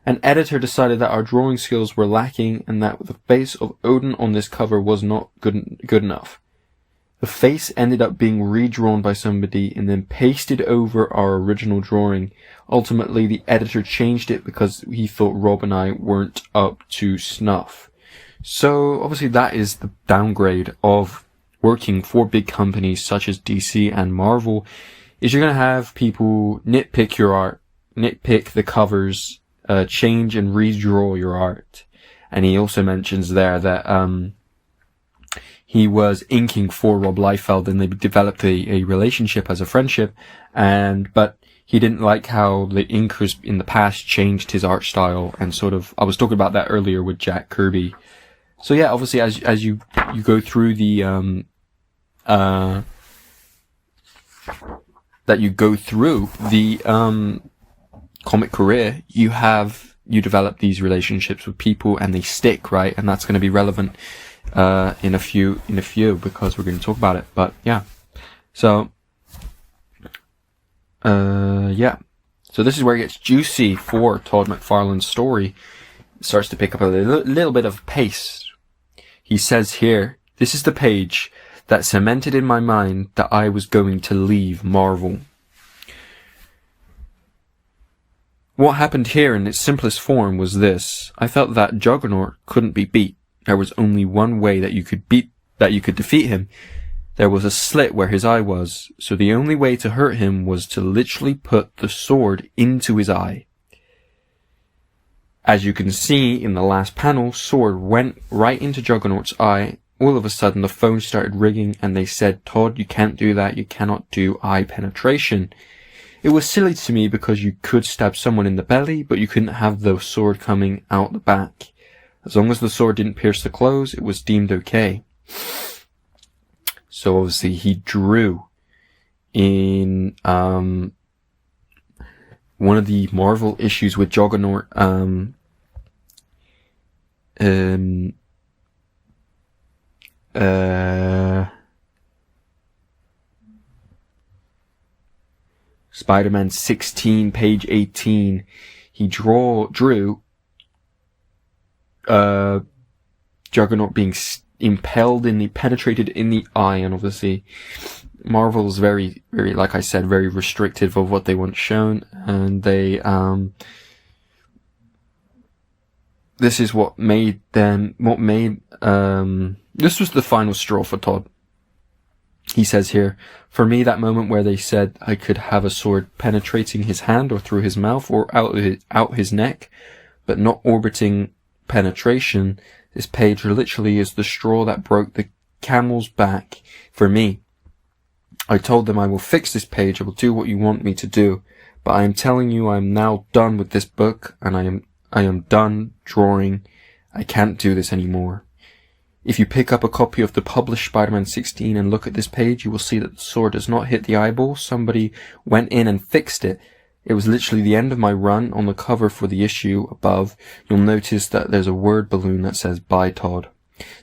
an editor decided that our drawing skills were lacking and that the face of Odin on this cover was not good enough. The face ended up being redrawn by somebody and then pasted over our original drawing. Ultimately, the editor changed it because he thought Rob and I weren't up to snuff. So, obviously that is the downgrade of working for big companies such as DC and Marvel, is you're going to have people nitpick your art, nitpick the covers, change and redraw your art. And he also mentions there that, he was inking for Rob Liefeld, and they developed a relationship as a friendship, but he didn't like how the inkers in the past changed his art style, and sort of, I was talking about that earlier with Jack Kirby. So yeah, obviously as you go through the, comic career, you develop these relationships with people and they stick, right? And that's going to be relevant in a few because we're going to talk about it. But yeah, so yeah, So this is where it gets juicy for Todd McFarlane's story. It starts to pick up a little bit of pace. He says here, "This is the page that cemented in my mind that I was going to leave Marvel." What happened here in its simplest form was this. I felt that Juggernaut couldn't be beat. There was only one way that you could defeat him. There was a slit where his eye was, so the only way to hurt him was to literally put the sword into his eye. As you can see in the last panel, sword went right into Juggernaut's eye. All of a sudden the phone started ringing and they said, "Todd, you can't do that, you cannot do eye penetration." It was silly to me because you could stab someone in the belly, but you couldn't have the sword coming out the back. As long as the sword didn't pierce the clothes, it was deemed okay. So obviously he drew in one of the Marvel issues with Juggernaut, Spider-Man 16, page 18, he drew Juggernaut being penetrated in the eye, and obviously Marvel's very, very, like I said, very restrictive of what they want shown, and they, this is what made, this was the final straw for Todd. He says here, "For me, that moment where they said I could have a sword penetrating his hand or through his mouth or out his neck, but not orbiting penetration, this page literally is the straw that broke the camel's back for me. I told them I will fix this page, I will do what you want me to do, but I am telling you I am now done with this book, and I am done drawing. I can't do this anymore. If you pick up a copy of the published Spider-Man 16 and look at this page, you will see that the sword does not hit the eyeball. Somebody went in and fixed it. It was literally the end of my run. On the cover for the issue above, you'll notice that there's a word balloon that says, 'Bye, Todd.'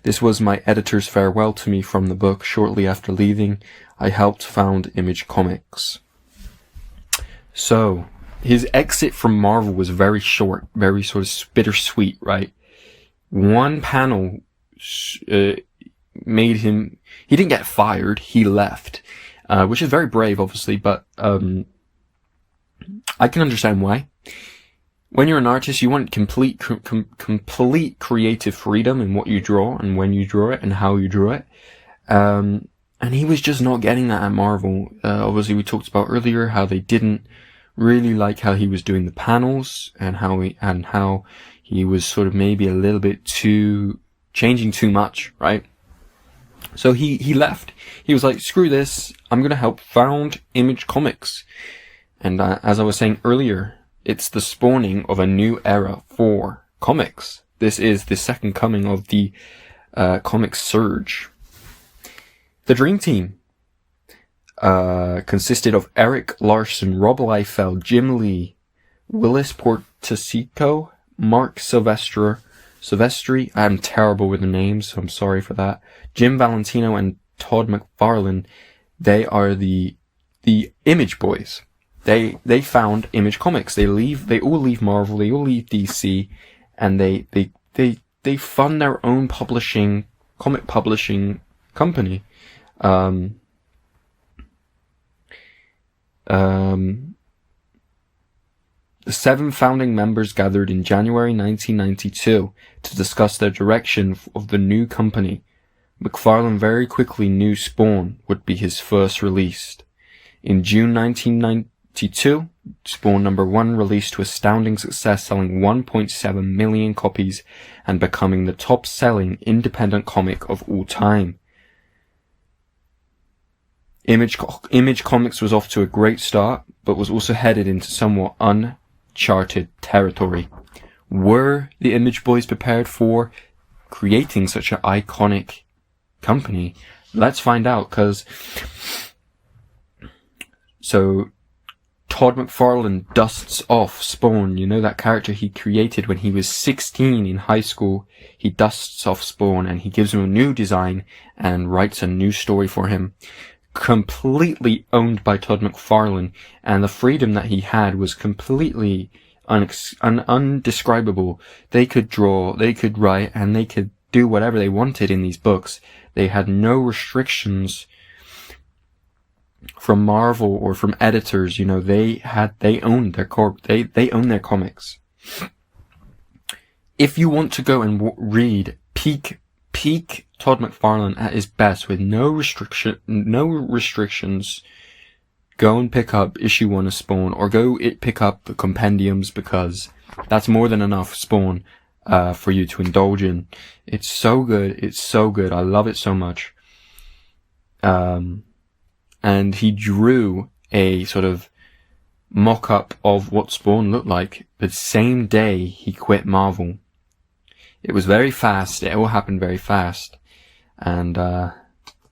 This was my editor's farewell to me from the book. Shortly after leaving, I helped found Image Comics." So, his exit from Marvel was very short, very sort of bittersweet, right? One panel made him, he didn't get fired, he left, which is very brave, obviously, but I can understand why. When you're an artist, you want complete creative freedom in what you draw and when you draw it and how you draw it, and he was just not getting that at Marvel. Obviously, we talked about earlier how they didn't really like how he was doing the panels and how he was sort of maybe a little bit changing too much, right? So he left. He was like, "Screw this, I'm gonna help found Image Comics." And as I was saying earlier, it's the spawning of a new era for comics. This is the second coming of the comic surge. The Dream Team consisted of Eric Larson, Rob Liefeld, Jim Lee, Willis Portosico, Mark Silvestri, I'm terrible with the names, so I'm sorry for that, Jim Valentino, and Todd McFarlane. They are the Image Boys. They found Image Comics. They all leave Marvel, they all leave DC, and they fund their own comic publishing company. The 7 founding members gathered in January 1992 to discuss their direction of the new company. McFarlane very quickly knew Spawn would be his first release. In June 1992, Spawn #1 released to astounding success, selling 1.7 million copies and becoming the top-selling independent comic of all time. Image Comics was off to a great start, but was also headed into somewhat uncharted territory. Were the Image Boys prepared for creating such an iconic company? Let's find out, so Todd McFarlane dusts off Spawn. You know, that character he created when he was 16 in high school. He dusts off Spawn and he gives him a new design and writes a new story for him. completely owned by Todd McFarlane, and the freedom that he had was completely undescribable. They could draw, they could write, and they could do whatever they wanted in these books. They had no restrictions from Marvel or from editors. You know, they owned they owned their comics. If you want to go and read peak Todd McFarlane at his best with no restrictions, go and pick up issue 1 of Spawn, or go pick up the compendiums, because that's more than enough Spawn for you to indulge in. It's so good. It's so good. I love it so much. And he drew a sort of mock-up of what Spawn looked like the same day he quit Marvel. It was very fast. It all happened very fast. And,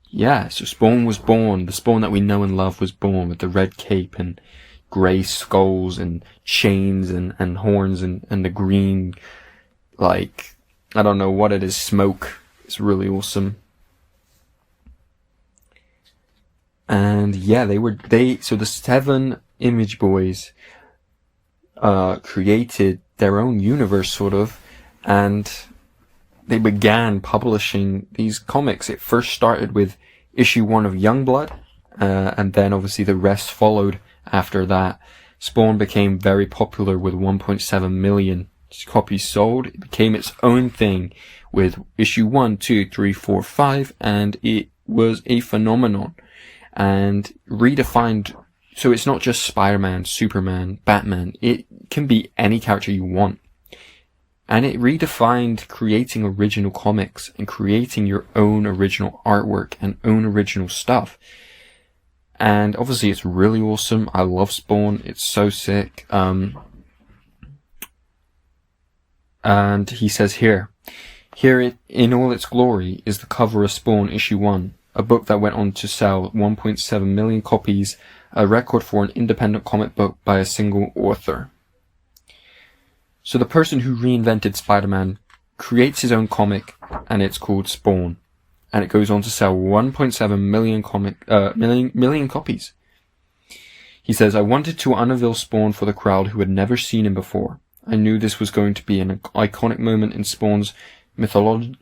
yeah, so Spawn was born. The Spawn that we know and love was born, with the red cape and grey skulls and chains and horns and the green, like, I don't know what it is, smoke. It's really awesome. And yeah, so the 7 Image Boys, created their own universe, sort of, and they began publishing these comics. It first started with issue 1 of Youngblood, and then obviously the rest followed after that. Spawn became very popular with 1.7 million copies sold. It became its own thing with issue 1, 2, 3, 4, 5, and it was a phenomenon. And redefined, so it's not just Spider-Man, Superman, Batman. It can be any character you want. And it redefined creating original comics and creating your own original artwork and own original stuff. And obviously it's really awesome. I love Spawn. It's so sick. And he says here it in all its glory is the cover of Spawn issue 1, a book that went on to sell 1.7 million copies, a record for an independent comic book by a single author. So the person who reinvented Spider-Man creates his own comic, and it's called Spawn, and it goes on to sell 1.7 million copies. He says, I wanted to unveil Spawn for the crowd who had never seen him before. I knew this was going to be an iconic moment in Spawn's mythology.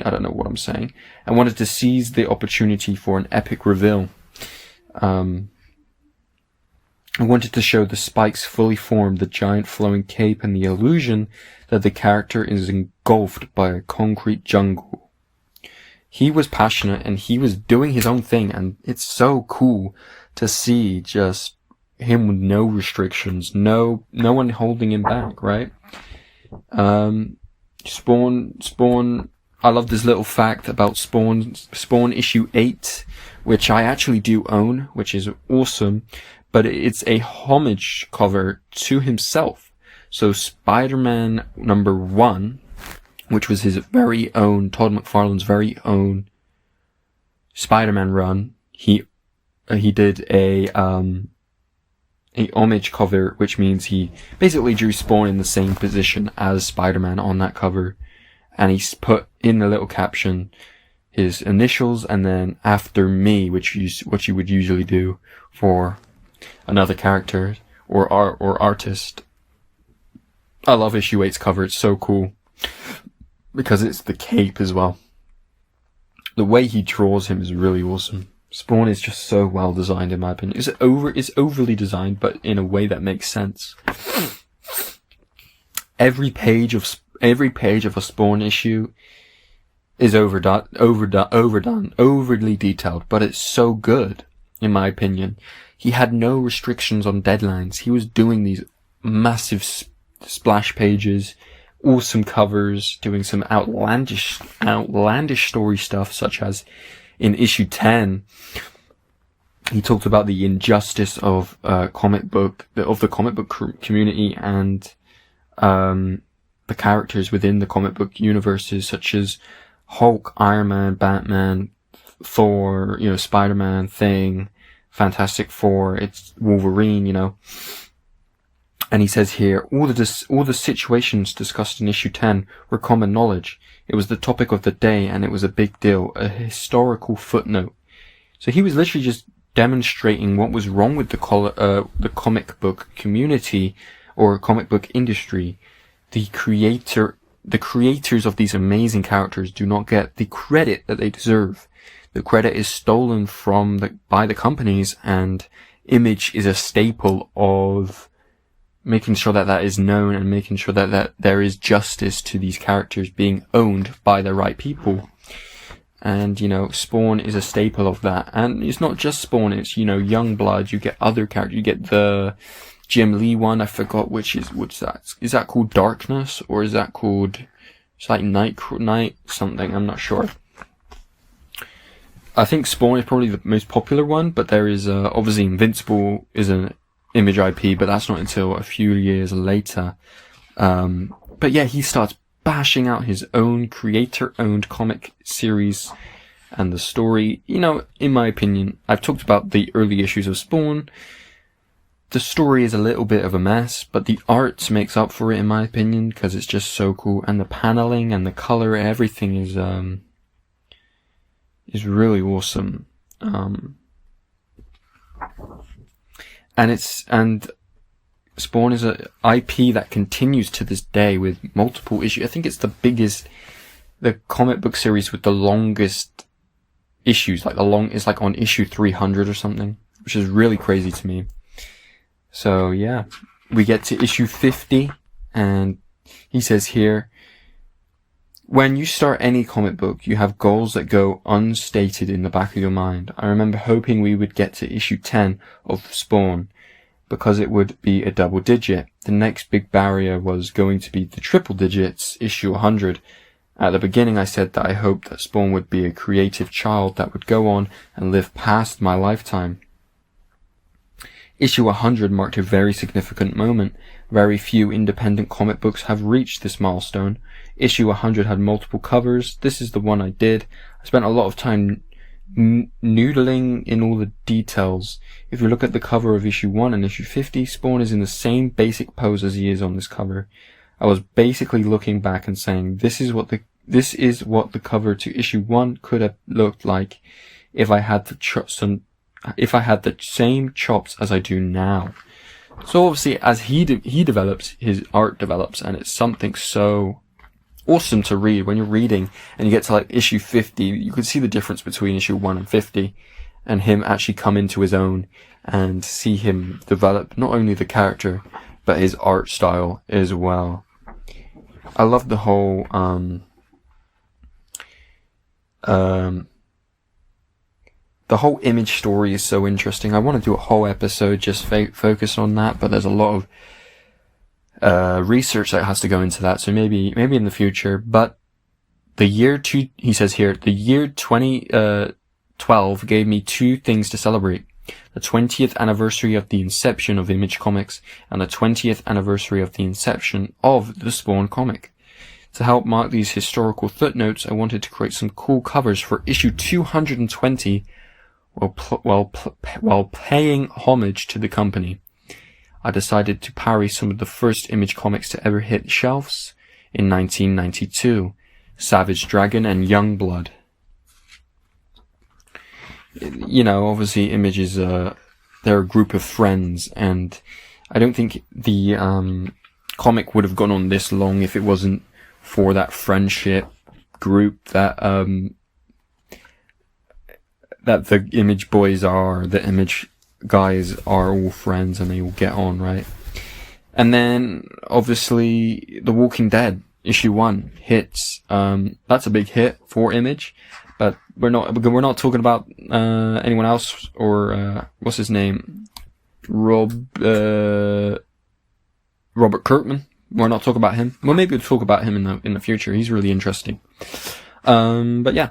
I don't know what I'm saying. I wanted to seize the opportunity for an epic reveal. I wanted to show the spikes fully formed, the giant flowing cape, and the illusion that the character is engulfed by a concrete jungle. He was passionate and he was doing his own thing, and it's so cool to see just him with no restrictions, no one holding him back, right? Spawn, I love this little fact about Spawn issue 8, which I actually do own, which is awesome. But it's a homage cover to himself. So Spider-Man number 1, which was his very own, Todd McFarlane's very own Spider-Man run, he did a homage cover, which means he basically drew Spawn in the same position as Spider-Man on that cover, and he's put in the little caption his initials and then after me, what you would usually do for another character or artist. I love issue 8's cover. It's so cool because it's the cape as well. The way he draws him is really awesome. Spawn is just so well designed, in my opinion. It's overly designed, but in a way that makes sense. Every page of a Spawn issue is overdone, overly detailed, but it's so good, in my opinion. He had no restrictions on deadlines. He was doing these massive splash pages, awesome covers, doing some outlandish story stuff, such as in issue 10, he talked about the injustice of the comic book community and the characters within the comic book universes, such as Hulk, Iron Man, Batman, Thor, Spider-Man, Thing, Fantastic Four, it's Wolverine, And he says here, all the situations discussed in issue 10 were common knowledge. It was the topic of the day, and it was a big deal, a historical footnote. So he was literally just demonstrating what was wrong with the comic book community or comic book industry. The creators of these amazing characters do not get the credit that they deserve. The credit is stolen by the companies, and Image is a staple of making sure that is known and making sure that there is justice to these characters being owned by the right people. And, Spawn is a staple of that. And it's not just Spawn, it's, Youngblood, you get other characters, you get the Jim Lee one, I forgot what's that? Is that called Darkness? Or is that called, it's like Night something, I'm not sure. I think Spawn is probably the most popular one, but there is, obviously Invincible is an Image IP, but that's not until a few years later. But yeah, he starts bashing out his own creator-owned comic series and the story. In my opinion, I've talked about the early issues of Spawn. The story is a little bit of a mess, but the art makes up for it, in my opinion, because it's just so cool. And the paneling and the color, everything is really awesome. And Spawn is a IP that continues to this day with multiple issues. I think it's the comic book series with the longest issues. It's like on issue 300 or something, which is really crazy to me. So yeah, we get to issue 50, and he says here, when you start any comic book, you have goals that go unstated in the back of your mind. I remember hoping we would get to issue 10 of Spawn, because it would be a double digit. The next big barrier was going to be the triple digits, issue 100. At the beginning I said that I hoped that Spawn would be a creative child that would go on and live past my lifetime. Issue 100 marked a very significant moment. Very few independent comic books have reached this milestone. Issue 100 had multiple covers. This is the one I did. I spent a lot of time noodling in all the details. If you look at the cover of issue 1 and issue 50, Spawn is in the same basic pose as he is on this cover. I was basically looking back and saying, this is what the cover to issue 1 could have looked like if I had the same chops as I do now. So obviously, as he develops, his art develops, and it's something so awesome to read. When you're reading and you get to issue 50, you can see the difference between issue 1 and 50, and him actually come into his own and see him develop not only the character but his art style as well. I love the whole Image story is so interesting. I want to do a whole episode just focus on that, but there's a lot of research that has to go into that, so maybe in the future. But he says here, the year 2012 gave me two things to celebrate: the 20th anniversary of the inception of Image Comics and the 20th anniversary of the inception of the Spawn comic. To help mark these historical footnotes, I wanted to create some cool covers for issue 220 while paying homage to the company. I decided to parry some of the first Image comics to ever hit shelves in 1992, Savage Dragon and Youngblood. Obviously Image is they're a group of friends, and I don't think the comic would have gone on this long if it wasn't for that friendship group that the Image boys are, the Image guys are all friends and they all get on, right? And then obviously The Walking Dead issue 1 hits. That's a big hit for Image, but we're not talking about anyone else, or what's his name, Robert Kirkman. We're not talking about him. Well, maybe we'll talk about him in the future. He's really interesting. But yeah.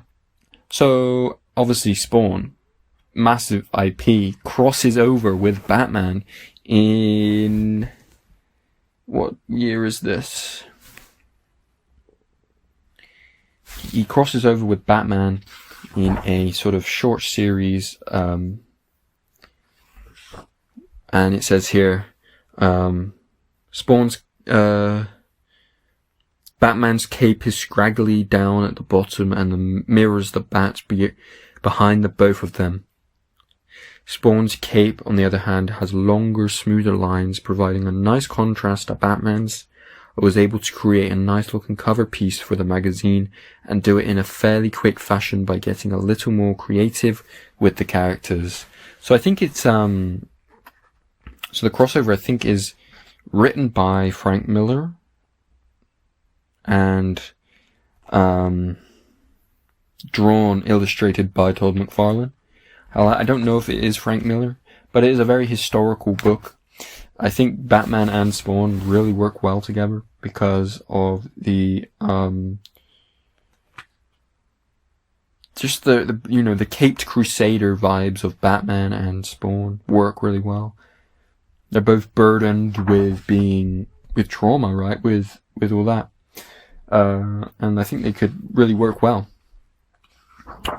So obviously Spawn, massive IP, crosses over with Batman in, what year is this? He crosses over with Batman in a sort of short series, and it says here, Spawn's Batman's cape is scraggly down at the bottom and mirrors the bats behind the both of them. Spawn's cape, on the other hand, has longer, smoother lines, providing a nice contrast to Batman's. I was able to create a nice looking cover piece for the magazine and do it in a fairly quick fashion by getting a little more creative with the characters. So I think it's, so the crossover I think is written by Frank Miller and, drawn, illustrated by Todd McFarlane. I don't know if it is Frank Miller, but it is a very historical book. I think Batman and Spawn really work well together because of the, just the caped crusader vibes of Batman and Spawn work really well. They're both burdened with trauma, right? With all that. And I think they could really work well.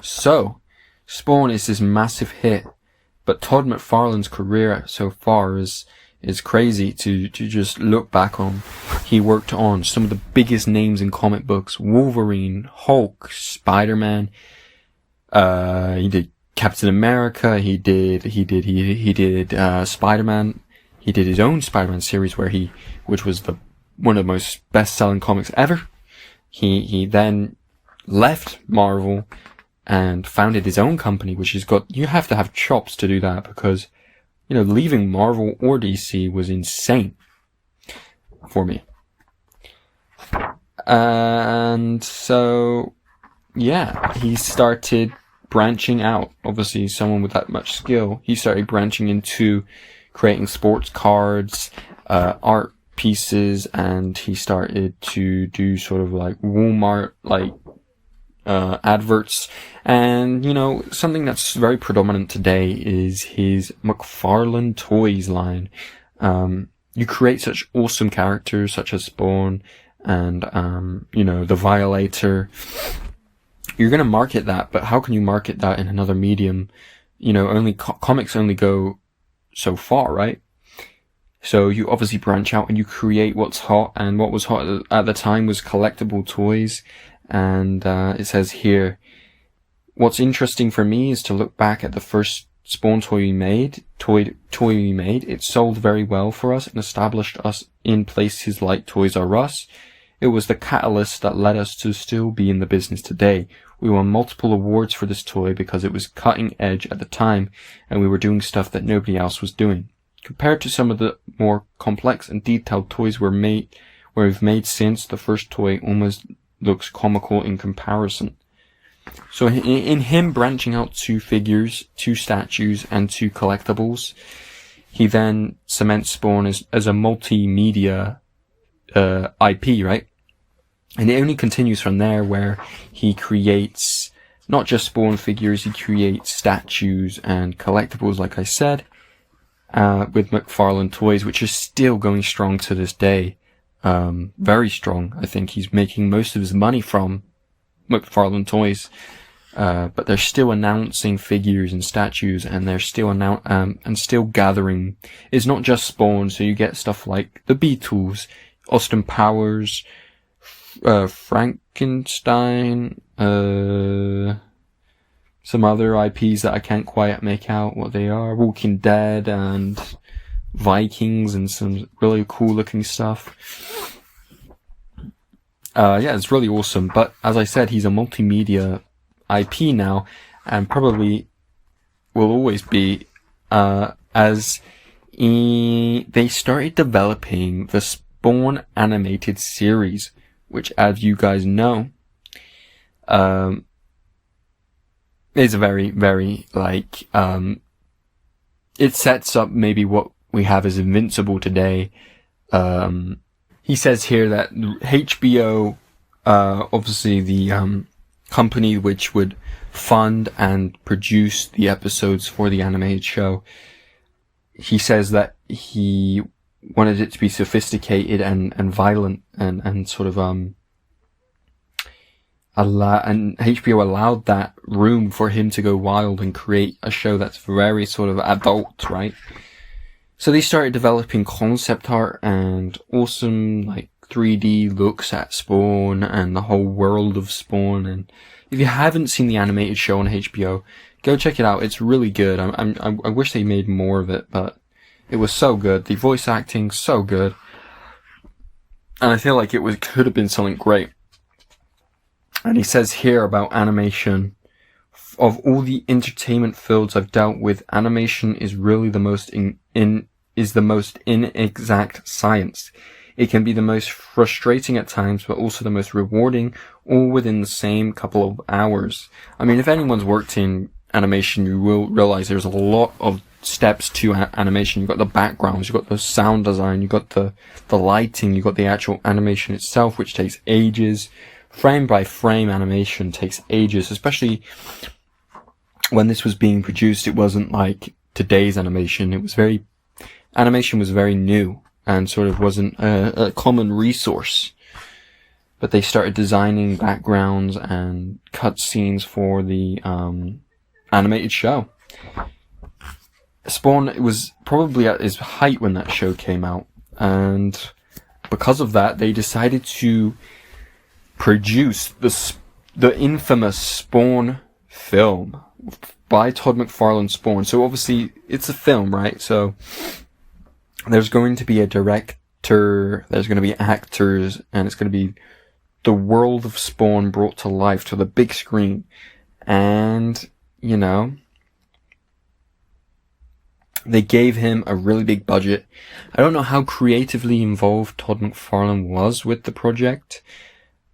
So, Spawn is this massive hit, but Todd McFarlane's career so far is crazy to just look back on. He worked on some of the biggest names in comic books: Wolverine, Hulk, Spider-Man. He did Captain America. He did Spider-Man. He did his own Spider-Man series which was one of the most best-selling comics ever. He then left Marvel and founded his own company, which you have to have chops to do that, because, leaving Marvel or DC was insane for me. And so, yeah, he started branching out. Obviously, someone with that much skill, he started branching into creating sports cards, art pieces, and he started to do sort of like Walmart, adverts. And, something that's very predominant today is his McFarlane Toys line. You create such awesome characters such as Spawn and, the Violator. You're gonna market that, but how can you market that in another medium? Comics only go so far, right? So you obviously branch out and you create what's hot, and what was hot at the time was collectible toys. And it says here, what's interesting for me is to look back at the first Spawn toy we made. It sold very well for us and established us in places like Toys R Us. It was the catalyst that led us to still be in the business today. We won multiple awards for this toy because it was cutting edge at the time, and we were doing stuff that nobody else was doing. Compared to some of the more complex and detailed toys we've made since, the first toy almost looks comical in comparison. So in him branching out to figures, to statues, and to collectibles, he then cements Spawn as a multimedia IP, right? And it only continues from there, where he creates not just Spawn figures, he creates statues and collectibles, like I said, with McFarlane Toys, which is still going strong to this day. Very strong. I think he's making most of his money from McFarlane Toys. But they're still announcing figures and statues, and they're still and still gathering. It's not just Spawn, so you get stuff like the Beatles, Austin Powers, Frankenstein, some other IPs that I can't quite make out what they are, Walking Dead and Vikings, and some really cool looking stuff. Yeah, it's really awesome. But as I said, he's a multimedia IP now, and probably will always be, as they started developing the Spawn animated series, which, as you guys know, is a very, very, it sets up maybe what we have as Invincible today. He says here that HBO, obviously the company which would fund and produce the episodes for the animated show, he says that he wanted it to be sophisticated and violent and sort of and HBO allowed that room for him to go wild and create a show that's very sort of adult, right? So they started developing concept art and awesome 3D looks at Spawn and the whole world of Spawn. And if you haven't seen the animated show on HBO, go check it out. It's really good. I wish they made more of it, but it was so good. The voice acting, so good. And I feel like could have been something great. And he says here about animation, of all the entertainment fields I've dealt with, animation is really the most inexact science. It can be the most frustrating at times, but also the most rewarding, all within the same couple of hours. I mean, if anyone's worked in animation, you will realize there's a lot of steps to animation. You've got the backgrounds, you've got the sound design, you've got the lighting, you've got the actual animation itself, which takes ages. Frame by frame animation takes ages, especially when this was being produced. It wasn't like today's animation. Animation was very new and sort of wasn't a common resource. But they started designing backgrounds and cutscenes for the animated show. Spawn was probably at its height when that show came out, and because of that, they decided to produce the infamous Spawn film by Todd McFarlane, Spawn. So obviously it's a film, right? So there's going to be a director, there's going to be actors, and it's going to be the world of Spawn brought to life to the big screen. And, you know, they gave him a really big budget. I don't know how creatively involved Todd McFarlane was with the project,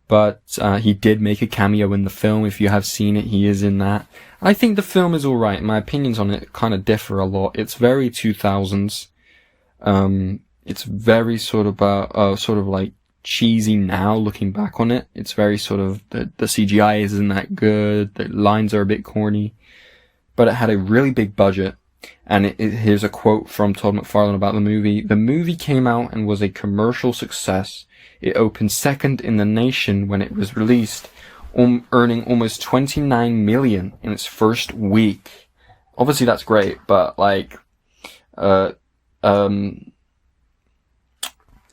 but he did make a cameo in the film. If you have seen it, he is in that. I think the film is alright. My opinions on it kind of differ a lot. It's very 2000s. It's very sort of like cheesy now looking back on it. It's very sort of, the CGI isn't that good. The lines are a bit corny, but it had a really big budget. And here's a quote from Todd McFarlane about the movie. The movie came out and was a commercial success. It opened second in the nation when it was released, earning almost 29 million in its first week. Obviously that's great, but like,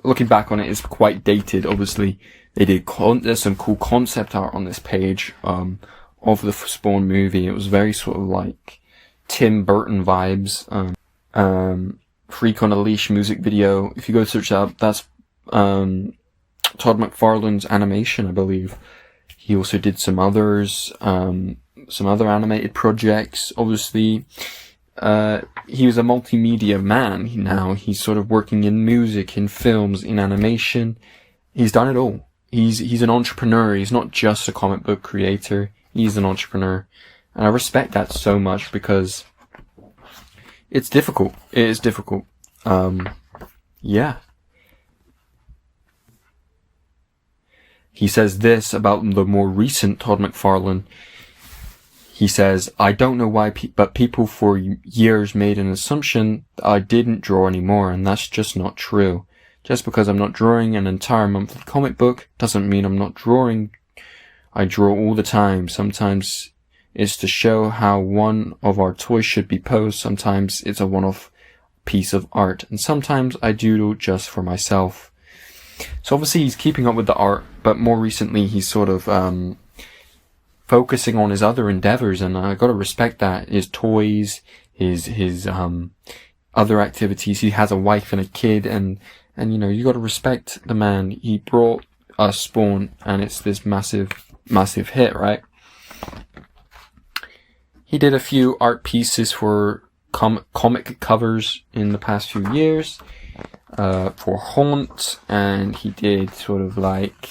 looking back on it, it's quite dated. Obviously, they did there's some cool concept art on this page, of the Spawn movie. It was very sort of like Tim Burton vibes. Freak on a Leash music video. If you go search up, that's, Todd McFarlane's animation, I believe. He also did some others, some other animated projects. Obviously, he was a multimedia man. Now he's sort of working in music, in films, in animation. He's done it all. He's an entrepreneur. He's not just a comic book creator. He's an entrepreneur. And I respect that so much because it's difficult. It is difficult. Yeah. He says this about the more recent Todd McFarlane. He says, I don't know why, but people for years made an assumption that I didn't draw anymore, and that's just not true. Just because I'm not drawing an entire monthly comic book doesn't mean I'm not drawing. I draw all the time. Sometimes it's to show how one of our toys should be posed. Sometimes it's a one-off piece of art, and sometimes I doodle just for myself. So obviously he's keeping up with the art, but more recently he's sort of focusing on his other endeavors, and I gotta respect that. His toys, his other activities. He has a wife and a kid, and you know, you gotta respect the man. He brought us Spawn, and it's this massive hit, right? He did a few art pieces for comic covers in the past few years, for Haunt, and he did sort of like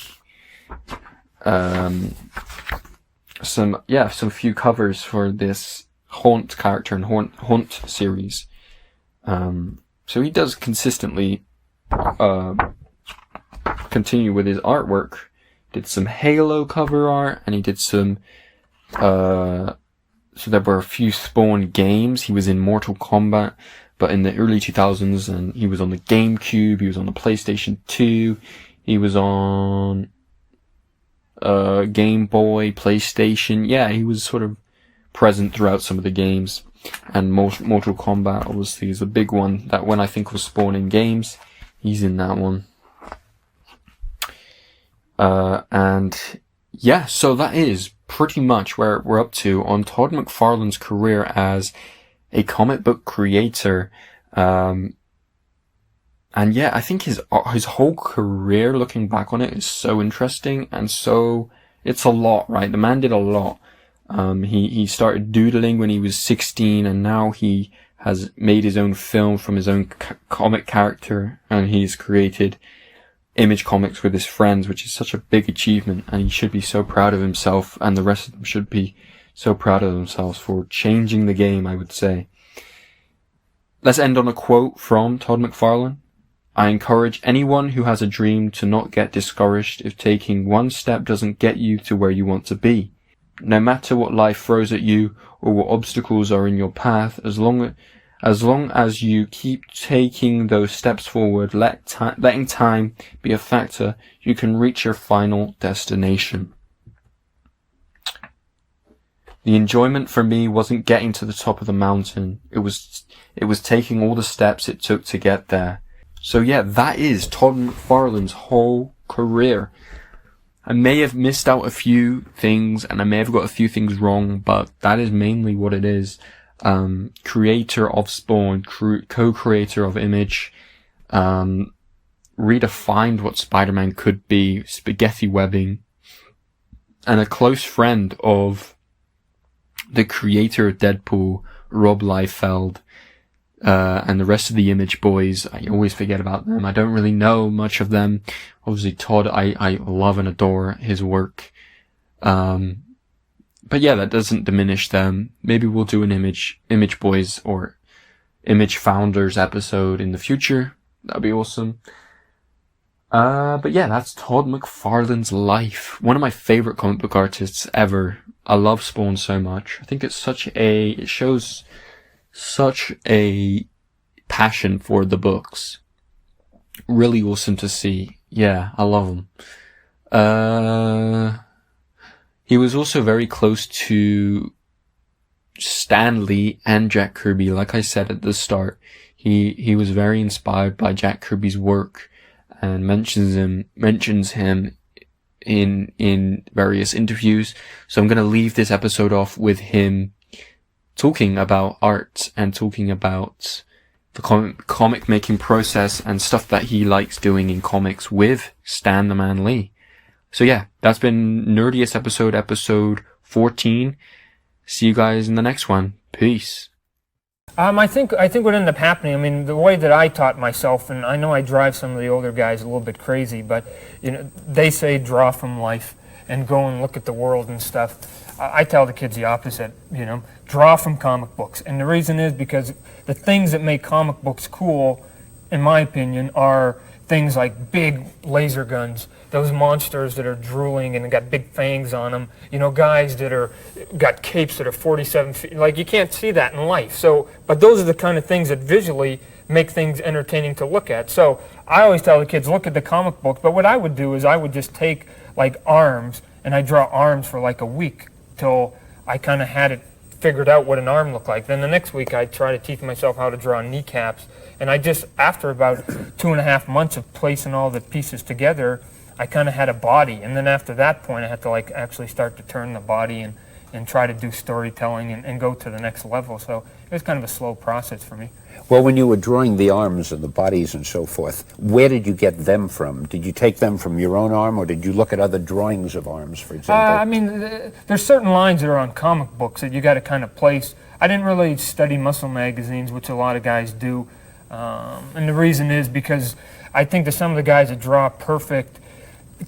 some few covers for this Haunt character in Haunt series. So he does consistently continue with his artwork. Did some Halo cover art, and he did some so there were a few Spawn games. He was in Mortal Kombat, but in the early 2000s, and he was on the GameCube, he was on the PlayStation 2, he was on Game Boy, PlayStation. Yeah, he was sort of present throughout some of the games. And Mortal Kombat obviously is a big one. That one I think was Spawn in games. He's in that one. And yeah, so that is pretty much where we're up to on Todd McFarlane's career as a comic book creator. And yeah, I think his whole career, looking back on it, is so interesting, and so it's a lot, right? The man did a lot. He started doodling when he was 16, and now he has made his own film from his own comic character, and he's created Image Comics with his friends, which is such a big achievement, and he should be so proud of himself, and the rest of them should be so proud of themselves for changing the game, I would say. Let's end on a quote from Todd McFarlane. I encourage anyone who has a dream to not get discouraged if taking one step doesn't get you to where you want to be. No matter what life throws at you or what obstacles are in your path, as long as you keep taking those steps forward, letting time be a factor, you can reach your final destination. The enjoyment for me wasn't getting to the top of the mountain. It was taking all the steps it took to get there. So yeah, that is Todd McFarlane's whole career. I may have missed out a few things, and I may have got a few things wrong, but that is mainly what it is. Creator of Spawn, co-creator of Image, redefined what Spider-Man could be, spaghetti webbing, and a close friend of the creator of Deadpool, Rob Liefeld, and the rest of the Image boys. I always forget about them. I don't really know much of them. Obviously Todd, I love and adore his work. But yeah, that doesn't diminish them. Maybe we'll do an Image boys or Image founders episode in the future. That'd be awesome. But yeah, that's Todd McFarlane's life. One of my favorite comic book artists ever. I love Spawn so much. I think it shows such a passion for the books. Really awesome to see. Yeah, I love him. He was also very close to Stan Lee and Jack Kirby. Like I said at the start, he was very inspired by Jack Kirby's work and mentions him in various interviews. So I'm going to leave this episode off with him talking about art and talking about the comic making process and stuff that he likes doing in comics with Stan the Man Lee. So yeah, that's been Nerdiest episode 14. See you guys in the next one. Peace. I think what ended up happening, I mean, the way that I taught myself, and I know I drive some of the older guys a little bit crazy, but they say draw from life and go and look at the world and stuff. I tell the kids the opposite, draw from comic books. And the reason is because the things that make comic books cool, in my opinion, are things like big laser guns, those monsters that are drooling and got big fangs on them, guys that got capes that are 47 feet, like you can't see that in life. So, but those are the kind of things that visually make things entertaining to look at. So I always tell the kids, look at the comic book, but what I would do is I would just take like arms, and I draw arms for like a week till I kind of had it figured out what an arm looked like. Then the next week I'd try to teach myself how to draw kneecaps, and I just, after about 2.5 months of placing all the pieces together, I kind of had a body. And then after that point I had to like actually start to turn the body and try to do storytelling and go to the next level. So it was kind of a slow process for me. Well, when you were drawing the arms and the bodies and so forth, where did you get them from? Did you take them from your own arm, or did you look at other drawings of arms, for example? I mean, there's certain lines that are on comic books that you got to kind of place. I didn't really study muscle magazines, which a lot of guys do. And the reason is because I think that some of the guys that draw perfect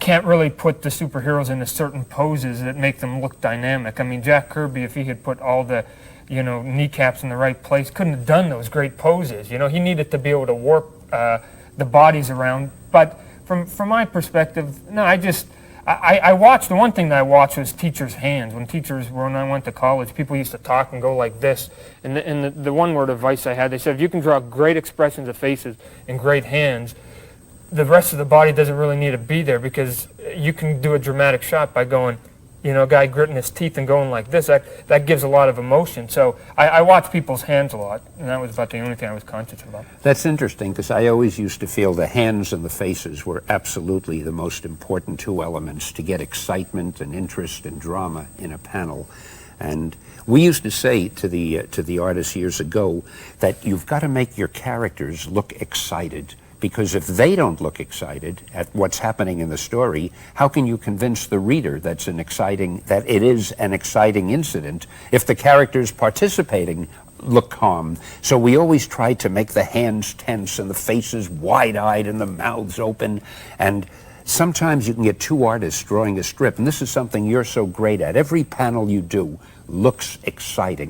can't really put the superheroes into certain poses that make them look dynamic. I mean, Jack Kirby, if he had put all the kneecaps in the right place, couldn't have done those great poses. He needed to be able to warp the bodies around. But from my perspective, no, I watched, the one thing that I watched was teachers' hands. When I went to college, people used to talk and go like this. And the one word advice I had, they said, if you can draw great expressions of faces and great hands, the rest of the body doesn't really need to be there, because you can do a dramatic shot by going you know, a guy gritting his teeth and going like this, that gives a lot of emotion. So I watch people's hands a lot, and that was about the only thing I was conscious about. That's interesting, because I always used to feel the hands and the faces were absolutely the most important two elements to get excitement and interest and drama in a panel. And we used to say to the artists years ago that you've got to make your characters look excited, because if they don't look excited at what's happening in the story, how can you convince the reader that it is an exciting incident if the characters participating look calm? So we always try to make the hands tense and the faces wide-eyed and the mouths open. And sometimes you can get two artists drawing a strip, and this is something you're so great at. Every panel you do looks exciting.